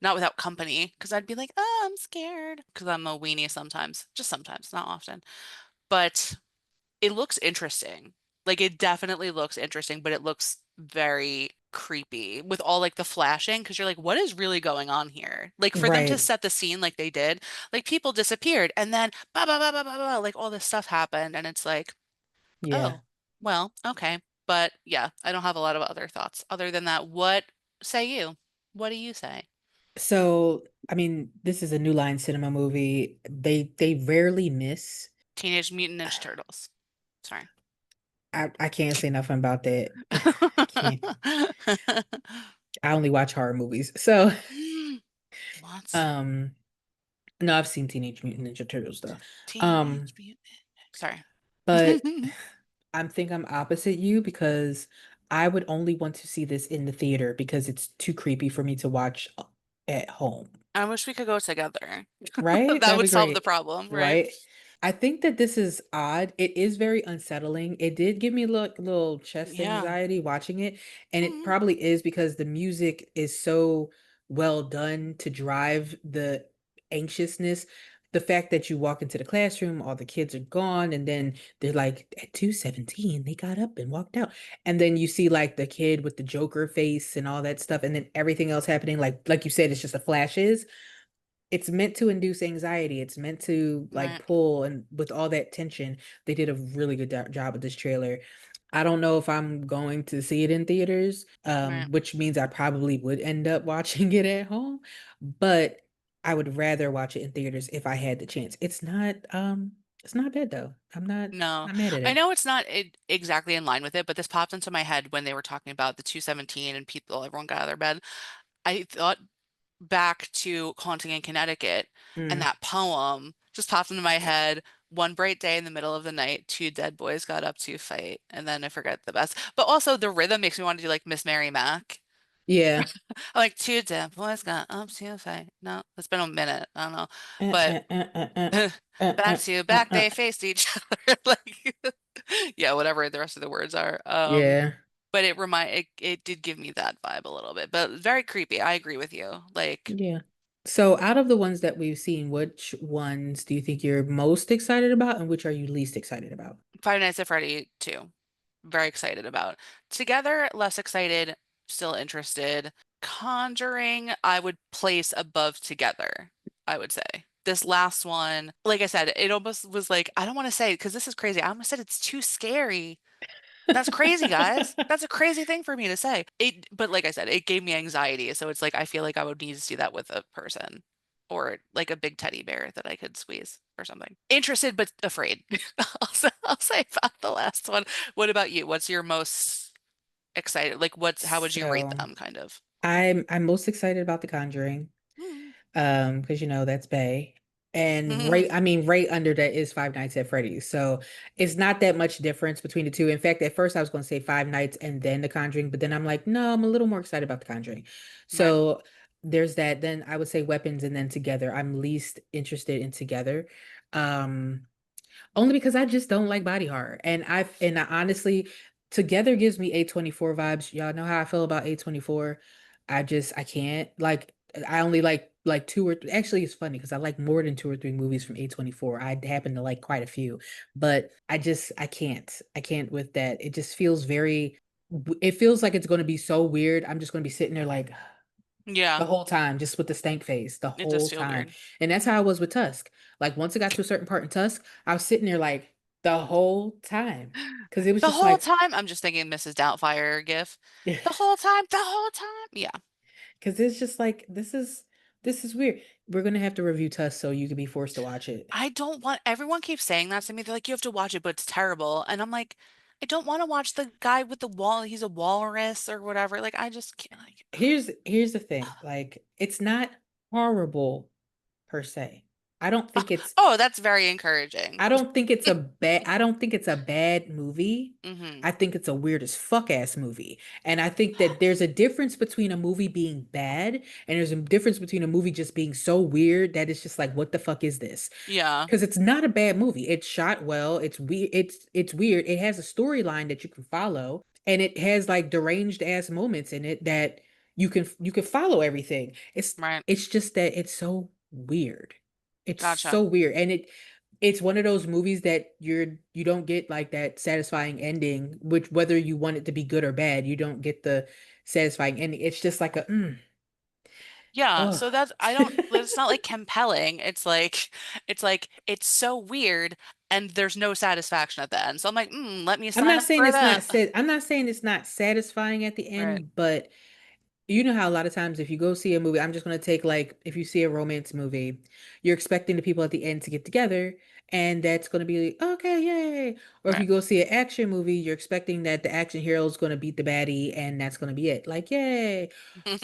without company because I'd be like, "Oh, I'm scared," because I'm a weenie sometimes. Just sometimes, not often. But it looks interesting. Like it definitely looks interesting, but it looks very creepy with all like the flashing because you're like, what is really going on here? Like for them to Right. set the scene like they did, like people disappeared and then ba ba ba ba ba ba, like all this stuff happened and it's like, Yeah. oh, well, okay. But yeah, I don't have a lot of other thoughts other than that. What say you? What do you say? So, I mean, this is a New Line Cinema movie. They rarely miss. Teenage Mutant Ninja Turtles. Sorry. I can't say nothing about that. Can't. I only watch horror movies. So, What? um, no, I've seen Teenage Mutant Ninja Turtles though. Teenage Um, Mutant. Sorry. but I'm opposite you because I would only want to see this in the theater because it's too creepy for me to watch at home. I wish we could go together. Right? That That'd would be solve the great. problem, right? Right? I think that this is odd. It is very unsettling. It did give me a little chest Yeah. anxiety watching it, and it Mhm. probably is because the music is so well done to drive the anxiousness. The fact that you walk into the classroom, all the kids are gone, and then they're like at 2:17, they got up and walked out. And then you see like the kid with the Joker face and all that stuff, and then everything else happening, like you said, it's just the flashes. It's meant to induce anxiety. It's meant to like Right. pull, and with all that tension, they did a really good job with this trailer. I don't know if I'm going to see it in theaters, Right. which means I probably would end up watching it at home, but I would rather watch it in theaters if I had the chance. It's not bad though. I'm not No. not mad at I it. know it's not exactly in line with it, but this popped into my head when they were talking about the 217 and people, everyone got out of their bed. I thought back to Haunting in Connecticut, and Mm. that poem just popped into my head. One bright day in the middle of the night, two dead boys got up to fight, and then I forget the best. But also the rhythm makes me want to do like Miss Mary Mac. Yeah. I like two dead boys got up to fight. No, it's been a minute. I don't know, Uh, but uh, uh, uh, uh, back to uh, back, uh. they faced each other. Like, yeah, whatever the rest of the words are. Yeah. But it did give me that vibe a little bit, but very creepy. I agree with you. Like Yeah. So out of the ones that we've seen, which ones do you think you're most excited about and which are you least excited about? Five Nights at Freddy 2. Very excited about. Together, less excited, still interested. Conjuring, I would place above Together, I would say. This last one, like I said, it almost was like, I don't want to say because this is crazy. I almost said it's too scary. That's crazy, guys. That's a crazy thing for me to say. But like I said, it gave me anxiety. So it's like I feel like I would need to see that with a person or like a big teddy bear that I could squeeze or something. Interested but afraid. I'll say about the last one. What about you? What's your most excited? Like how would you rate So them kind of? I'm most excited about The Conjuring. Mm. Because that's Bay. And Mhm. right under that is Five Nights at Freddy's. So it's not that much difference between the two. In fact, at first I was going to say Five Nights and then The Conjuring, but then I'm like, no, I'm a little more excited about The Conjuring. Right. So there's that. Then I would say Weapons and then Together. I'm least interested in Together. Um, Only because I just don't like body horror. And I honestly, Together gives me A24 vibes. Y'all know how I feel about A24. I can't. Like I only like two or actually it's funny because I like more than two or three movies from A24. I happen to like quite a few, but I can't. I can't with that. It just feels very it feels like it's going to be so weird. I'm just going to be sitting there like the Yeah, whole time, just with the stank face, the it does whole feel time. weird. And that's how I was with Tusk. Like once it got to a certain part in Tusk, I was sitting there like the whole time. Cause it was The just whole like, time, I'm just thinking Mrs. Doubtfire gif. The whole time. Yeah. cause it's just like this is weird. We're gonna have to review Tusk so you can be forced to watch it. I don't want everyone keeps saying that to me. They're like, you have to watch it, but it's terrible. And I'm like, I don't want to watch the guy with the wall. He's a walrus or whatever. Like, I just can't like Here's the thing, like it's not horrible per se. I don't think it's oh, that's very encouraging. I don't think it's a bad movie. Hmm. I think it's a weird as fuck ass movie. And I think that there's a difference between a movie being bad and there's a difference between a movie just being so weird that it's just like, what the fuck is this? Yeah. Because it's not a bad movie. It's shot well. It's weird. It's weird. It has a storyline that you can follow, and it has like deranged ass moments in it that you can follow everything. Right. It's just that it's so weird. It's Gotcha. so weird, and it's one of those movies that you don't get like that satisfying ending, which whether you want it to be good or bad, you don't get the satisfying ending. It's just like a Yeah. oh. So that's, I don't, it's not like compelling. It's so weird and there's no satisfaction at the end. So I'm like, let me sign up for that. I'm not saying it's not satisfying at the Right. end, but you know how a lot of times if you go see a movie, I'm just going to take like if you see a romance movie, you're expecting the people at the end to get together and that's going to be like, okay, yay. Or if Right. you go see an action movie, you're expecting that the action hero is going to beat the baddie and that's going to be it. Like, yay.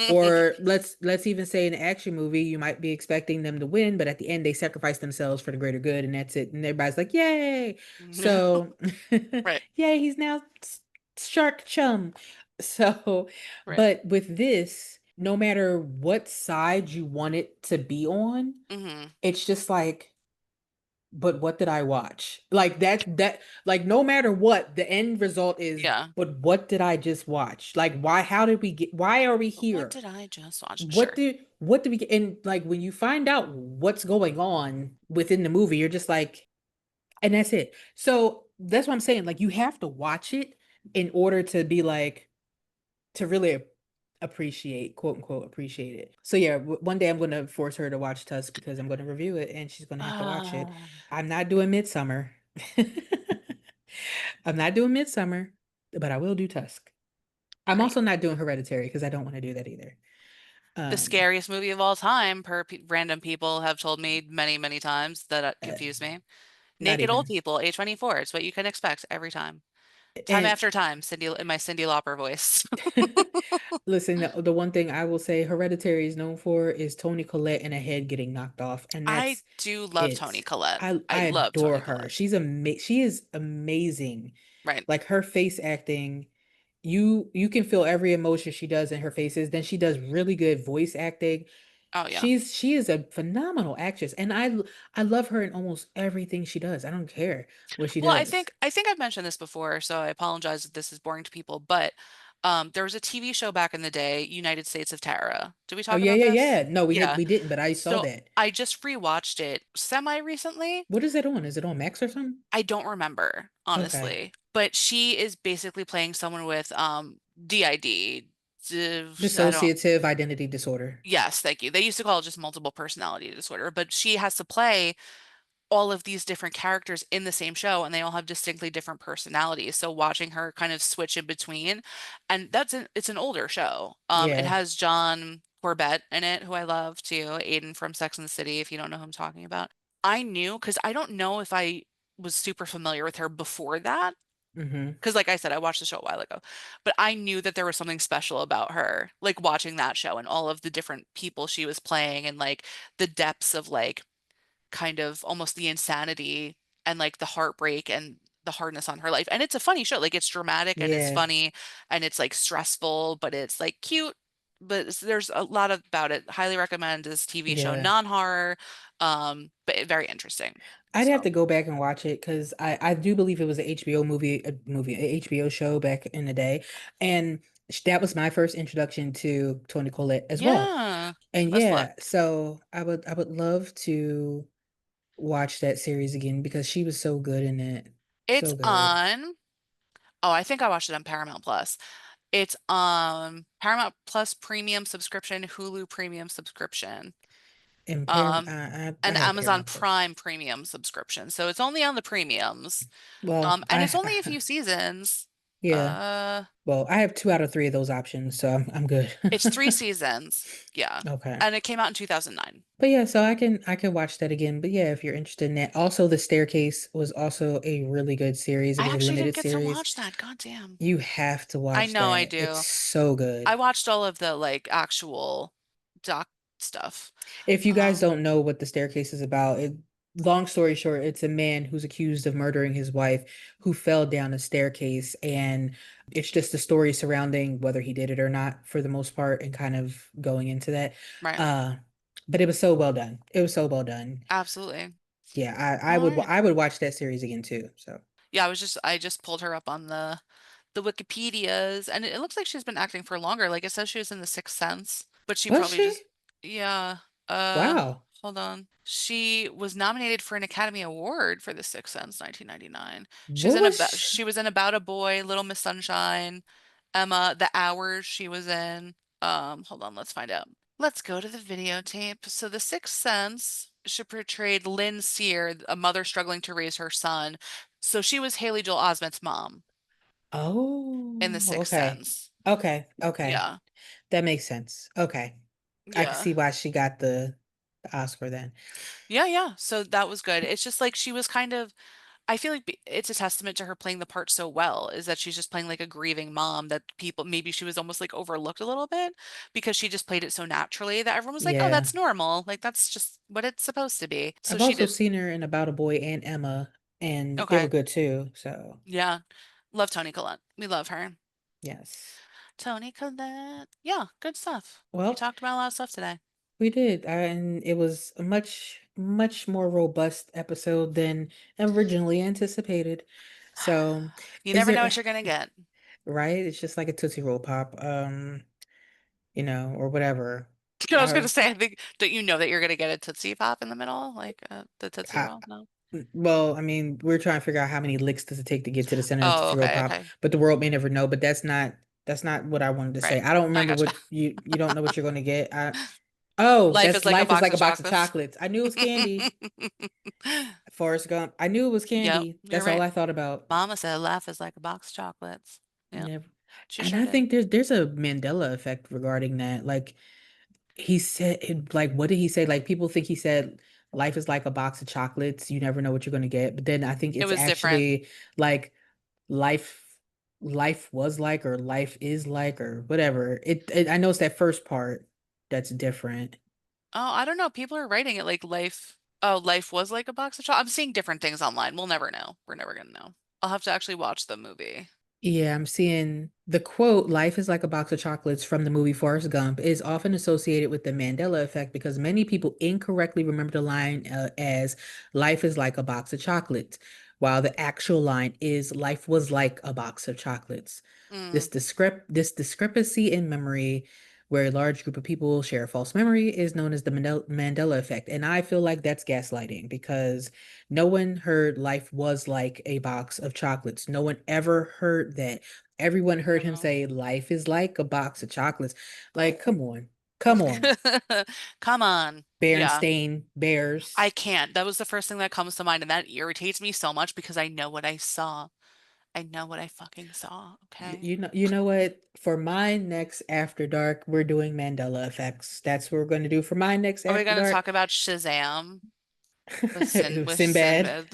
Or let's even say in an action movie, you might be expecting them to win, but at the end they sacrifice themselves for the greater good and that's it. And everybody's like, yay. So, Right. yay, he's now shark chum. So, Right. but with this, no matter what side you want it to be on, Hmm. it's just like, but what did I watch? Like that like no matter what, the end result is, Yeah. but what did I just watch? Like how did we get why are we What here? did I just watch? What Sure. did what did we get? And like when you find out what's going on within the movie, you're just like, and that's it. So that's what I'm saying. Like you have to watch it in order to be like to really appreciate, quote unquote, appreciate it. So yeah, one day I'm going to force her to watch Tusk because I'm going to review it and she's going to have to watch it. Ah, I'm not doing Midsummer. I'm not doing Midsummer, but I will do Tusk. I'm great. also not doing Hereditary because I don't want to do that either. The Um, scariest movie of all time, per random people have told me many, many times that uh, confused me. not Naked old even. people, A24. It's what you can expect every time. Time And after time, Cindy in my Cindy Lauper voice. listen, the one thing I will say Hereditary is known for is Toni Collette and a head getting knocked off, and I that's do love Toni it. Collette. I I love adore Toni her. Collette. She is amazing. Right. Like her face acting, you can feel every emotion she does in her faces. Then she does really good voice acting. Oh yeah. She is a phenomenal actress, and I love her in almost everything she does. I don't care what she Well, does. I think I've mentioned this before, so I apologize if this is boring to people, but there was a TV show back in the day, United States of Terror. Did we Oh talk yeah, about yeah, this? yeah. No, Yeah. we didn't, but I saw So that. I just rewatched it semi recently. What is it on? Is it on Max or something? I don't remember, Okay. honestly, but she is basically playing someone with DID. I don't. Dissociative identity disorder. Yes, thank you. They used to call it just multiple personality disorder, but she has to play all of these different characters in the same show and they all have distinctly different personalities. So watching her kind of switch in between, and it's an older show. It Yeah. has John Corbett in it, who I love too, Aiden from Sex and the City, if you don't know who I'm talking about. I knew because I don't know if I was super familiar with her before that. Mm-hmm. Because, like I said, I watched the show a while ago, but I knew that there was something special about her, like watching that show and all of the different people she was playing and like the depths of like kind of almost the insanity and like the heartbreak and the hardness on her life. And it's a funny show. Like it's dramatic and it's Yeah. funny and it's like stressful, but it's like cute. But there's a lot about it. Highly recommend this TV show, Yeah. non-horror, but very interesting. I'd have So to go back and watch it because I do believe it was an HBO an HBO show back in the day. And that was my first introduction to Toni Collette as well. yeah, And best luck. yeah, so I would love to watch that series again because she was so good in it. It's So good. on. Oh, I think I watched it on Paramount Plus. It's Paramount Plus premium subscription, Hulu premium subscription. And Um, I an have Amazon Paramount Plus. Prime premium subscription. So it's only on the premiums. Well, And it's only a few seasons. yeah. Uh, Well, I have 2 out of 3 of those options, so I'm good. it's 3 seasons. Yeah. Okay. And it came out in 2009. But yeah, so I can watch that again. But yeah, if you're interested in that. Also, The Staircase was also a really good series. It I was a actually didn't limited get to series. watch that. God damn. You have to I watch know I that. It's do. so good. I watched all of the like actual doc stuff. If you guys Um, don't know what The Staircase is about, long story short, it's a man who's accused of murdering his wife who fell down a staircase, and it's just the story surrounding whether he did it or not for the most part and kind of going into that. right. Uh, but it was so well done. It was so well done. Absolutely. Yeah, All right. I would watch that series again too. So Yeah, I just pulled her up on the Wikipedias and it looks like she's been acting for longer. Like it says she was in The Sixth Sense, but she was probably she? just yeah. Uh Wow. Hold on. She was nominated for an Academy Award for The Sixth Sense 1999. What was She was in About a Boy, Little Miss Sunshine, Emma, The Hours she was in. Hold on, let's find out. Let's go to the videotape. So The Sixth Sense, she portrayed Lynn Sear, a mother struggling to raise her son. So she was Haley Joel Osment's mom in The Oh, Sixth okay. Sense. Okay, okay. Yeah. That makes sense. Okay. I can Yeah. see why she got the Oscar then. Yeah, yeah. So that was good. It's just like she was kind of I feel like it's a testament to her playing the part so well, is that she's just playing like a grieving mom that people maybe she was almost like overlooked a little bit because she just played it so naturally that everyone was like, "Oh, Yeah. that's normal. Like that's just what it's supposed to be." So I've she also did. seen her in About a Boy and Emma, and they were Okay. good too. So, Yeah. Love Toni Collette. We love her. yes. Toni Collette. Yeah, good stuff. We Well, talked about a lot of stuff today. we did, and it was a much more robust episode than originally anticipated. So, You is never there know what you're gonna get. right? It's just like a Tootsie Roll Pop, or whatever. I was Uh, gonna say, I think, don't you know that you're gonna get a Tootsie Pop in the middle, like the Tootsie I, Roll? No. well, I mean, we're trying to figure out how many licks does it take to get to the center of the Oh, Tootsie Roll okay, Pop, okay. but the world may never know. But that's not what I wanted to say. Right. I don't I remember gotcha. what you don't know what you're going to get. Oh, Life is that's like a life is box like of a box of chocolates. chocolates. I knew it was candy. Forrest Gump. I knew it was Yep, candy. you're That's all right. I thought about. Mama said life is like a box of chocolates. Yep, Never. she And sure I did. think there's a Mandela effect regarding that. Like he said, like what did he say? Like people think he said life is like a box of chocolates. You never know what you're going to get. But then I think It it's was different. actually like life life was like or life is like or whatever. I know it's that first part that's different. Oh, I don't know. People are writing it like life. Oh, life was like a box of chocolate. I'm seeing different things online. We'll never know. We're never gonna know. I'll have to actually watch the movie. Yeah, I'm seeing the quote, "Life is like a box of chocolates" from the movie Forrest Gump is often associated with the Mandela effect because many people incorrectly remember the line as "life is like a box of chocolates," while the actual line is "life was like a box of chocolates." Mm. This discrepancy in memory, where a large group of people share a false memory, is known as the Mandela effect. And I feel like that's gaslighting because no one heard life was like a box of chocolates. No one ever heard that. Everyone heard him No. say life is like a box of chocolates. Like, come on. Come on. Come on. Yeah. Berenstain I Bears. can't. That was the first thing that comes to mind, and that irritates me so much because I know what I saw. I know what I fucking saw, okay? You know what? For my next After Dark, we're doing Mandela effects. That's what we're going to do for my next Are we After gonna Dark. talk about Shazam with Sinbad. Sinbad,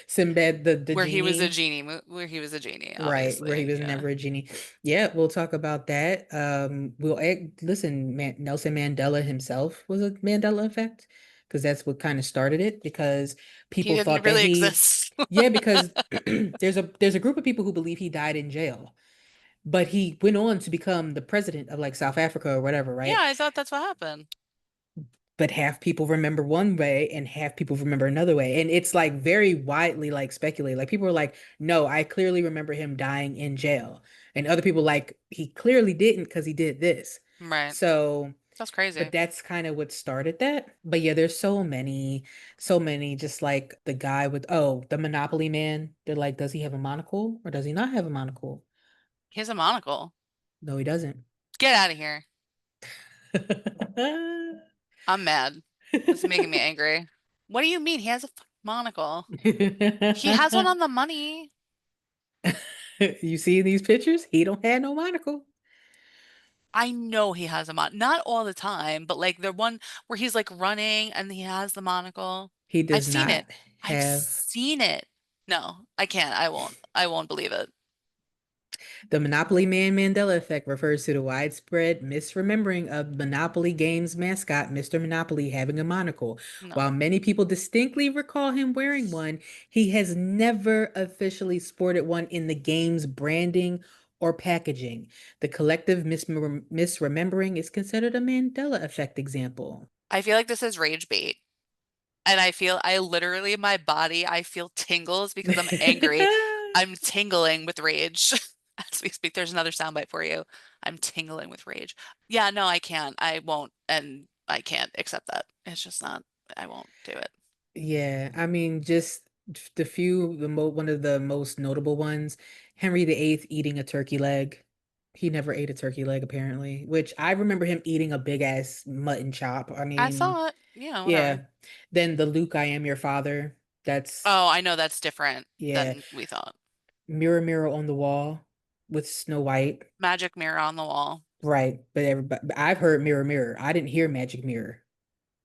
Sinbad the where he was a genie. genie, where he was a genie, Right, where he obviously. was Yeah. never a genie. Yeah, we'll talk about that. Listen, Nelson Mandela himself was a Mandela effect because that's what kind of started it because He people didn't thought that really he, exist. yeah, because there's a group of people who believe he died in jail, but he went on to become the president of like South Africa or whatever, Yeah, right? I thought that's what happened. But half people remember one way and half people remember another way. And it's like very widely like speculated. Like people are like, no, I clearly remember him dying in jail. And other people like he clearly didn't because he did this. Right. So, That's but crazy. that's kind of what started that. But yeah, there's so many, just like the guy with the Monopoly man. They're like, does he have a monocle or does he not have a monocle? He has a monocle. No, he doesn't. Get out of here. I'm mad. This is making me angry. What do you mean? He has a fucking monocle. He has one on the money. You see these pictures? He don't have no monocle. I know he has a not all the time, but like the one where he's like running and he has the monocle. He I've does seen it. not I've have seen it. No, I can't. I won't. I won't believe it. the Monopoly Man Mandela effect refers to the widespread misremembering of Monopoly game's mascot, Mr. Monopoly, having a monocle. While No. many people distinctly recall him wearing one, he has never officially sported one in the game's branding or packaging. The collective misremembering is considered a Mandela effect example. I feel like this is rage bait. And I literally, my body, I feel tingles because I'm angry. I'm tingling with rage. As we speak, there's another soundbite for you. I'm tingling with rage. Yeah, no, I can't. I won't. And I can't accept that. It's just not, I won't do it. Yeah, I mean, just one of the most notable ones, Henry VIII eating a turkey leg. He never ate a turkey leg, apparently, which I remember him eating a big ass mutton chop. I I mean, saw it. Yeah, whatever. yeah. Then the Luke, I am your father. That's, Oh, I know that's different yeah. than we thought. Mirror, mirror on the wall with Snow White. Magic mirror on the wall. Right. But I've heard mirror, mirror. I didn't hear magic mirror.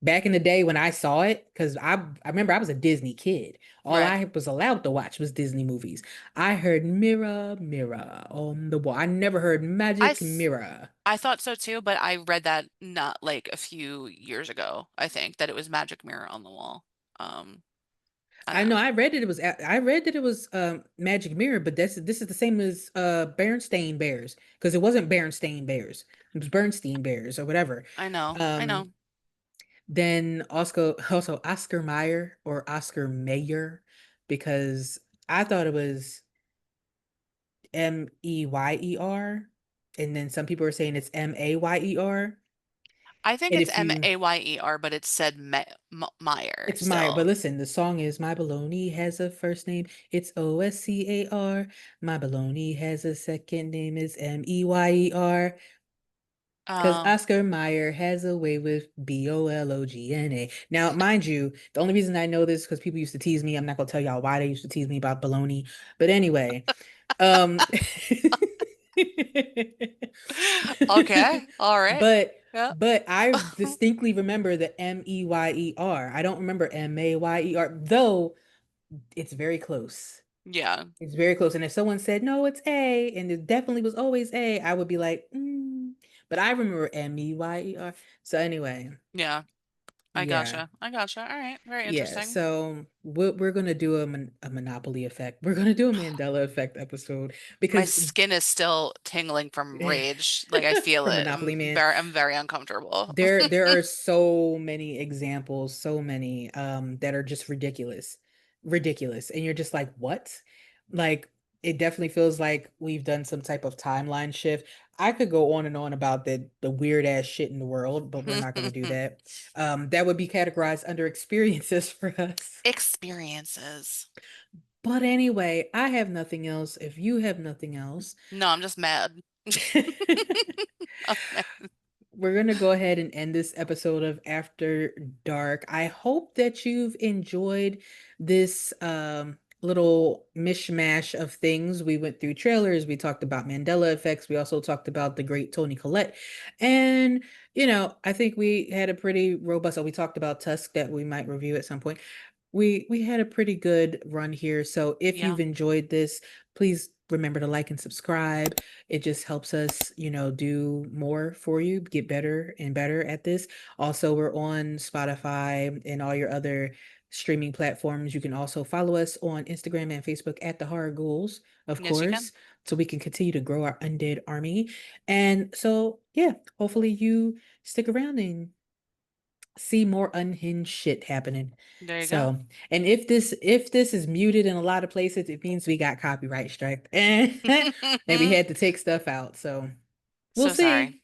Back in the day when I saw it, because I remember I was a Disney kid. All Right. I was allowed to watch was Disney movies. I heard mirror, mirror on the wall. I never heard I, magic th mirror. I thought so too, but I read that not like a few years ago, I think, that it was magic mirror on the wall. Um, I I don't know know. I read that it was magic mirror, but this is the same as Berenstain Bears because it wasn't Berenstain Bears. It was Bernstein Bears or whatever. I know. I Um know. then also Oscar Mayer or Oscar Mayer because I thought it was Meyer, and then some people are saying it's Mayer. I think And it's if you, Mayer, but it said Meyer it's Meyer, but still. listen, the song is My Baloney has a first name, it's Oscar. My Baloney has a second name, it's Meyer. Because Um, Oscar Mayer has a way with Bologna. Now, mind you, the only reason I know this is because people used to tease me. I'm not gonna tell y'all why they used to tease me about baloney. But anyway, um okay. All right. but Yeah. I distinctly remember the Meyer. I don't remember Mayer, though it's very close. Yeah. It's very close. And if someone said, no, it's A, and it definitely was always A, I would be like, but I remember Meyer. So anyway, Yeah. I yeah. gotcha. I gotcha. All right. Very Yeah, interesting. so we're gonna do a Monopoly effect. We're gonna do a Mandela effect episode My because skin is still tingling from rage. Like I feel from it. Monopoly Man, I'm very uncomfortable. there are so many examples, so many that are just ridiculous, ridiculous, and you're just like, what? Like it definitely feels like we've done some type of timeline shift. I could go on and on about the weird ass shit in the world, but we're not gonna do that. That would be categorized under experiences for us. Experiences. But anyway, I have nothing else. If you have nothing else, No, I'm just mad. I'm mad. we're going to go ahead and end this episode of After Dark. I hope that you've enjoyed this little mishmash of things. We went through trailers, we talked about Mandela effects, we also talked about the great Toni Collette. And, I think we had a pretty robust, we talked about Tusk that we might review at some point. We had a pretty good run here. So if Yeah. you've enjoyed this, please remember to like and subscribe. It just helps us, do more for you, get better and better at this. Also, we're on Spotify and all your other streaming platforms. You can also follow us on Instagram and Facebook at the Horror Ghouls, of Yes, you can. course, so we can continue to grow our undead army. And so, yeah, hopefully you stick around and see more unhinged shit happening. There you go. So, and if this is muted in a lot of places, it means we got copyright strike and we had to take stuff out. So, we'll So sorry. see.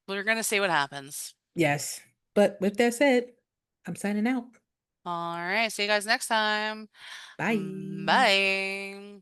We're gonna see what happens. Yes. But with that said, I'm signing out. All right. See you guys next time. Bye. Bye.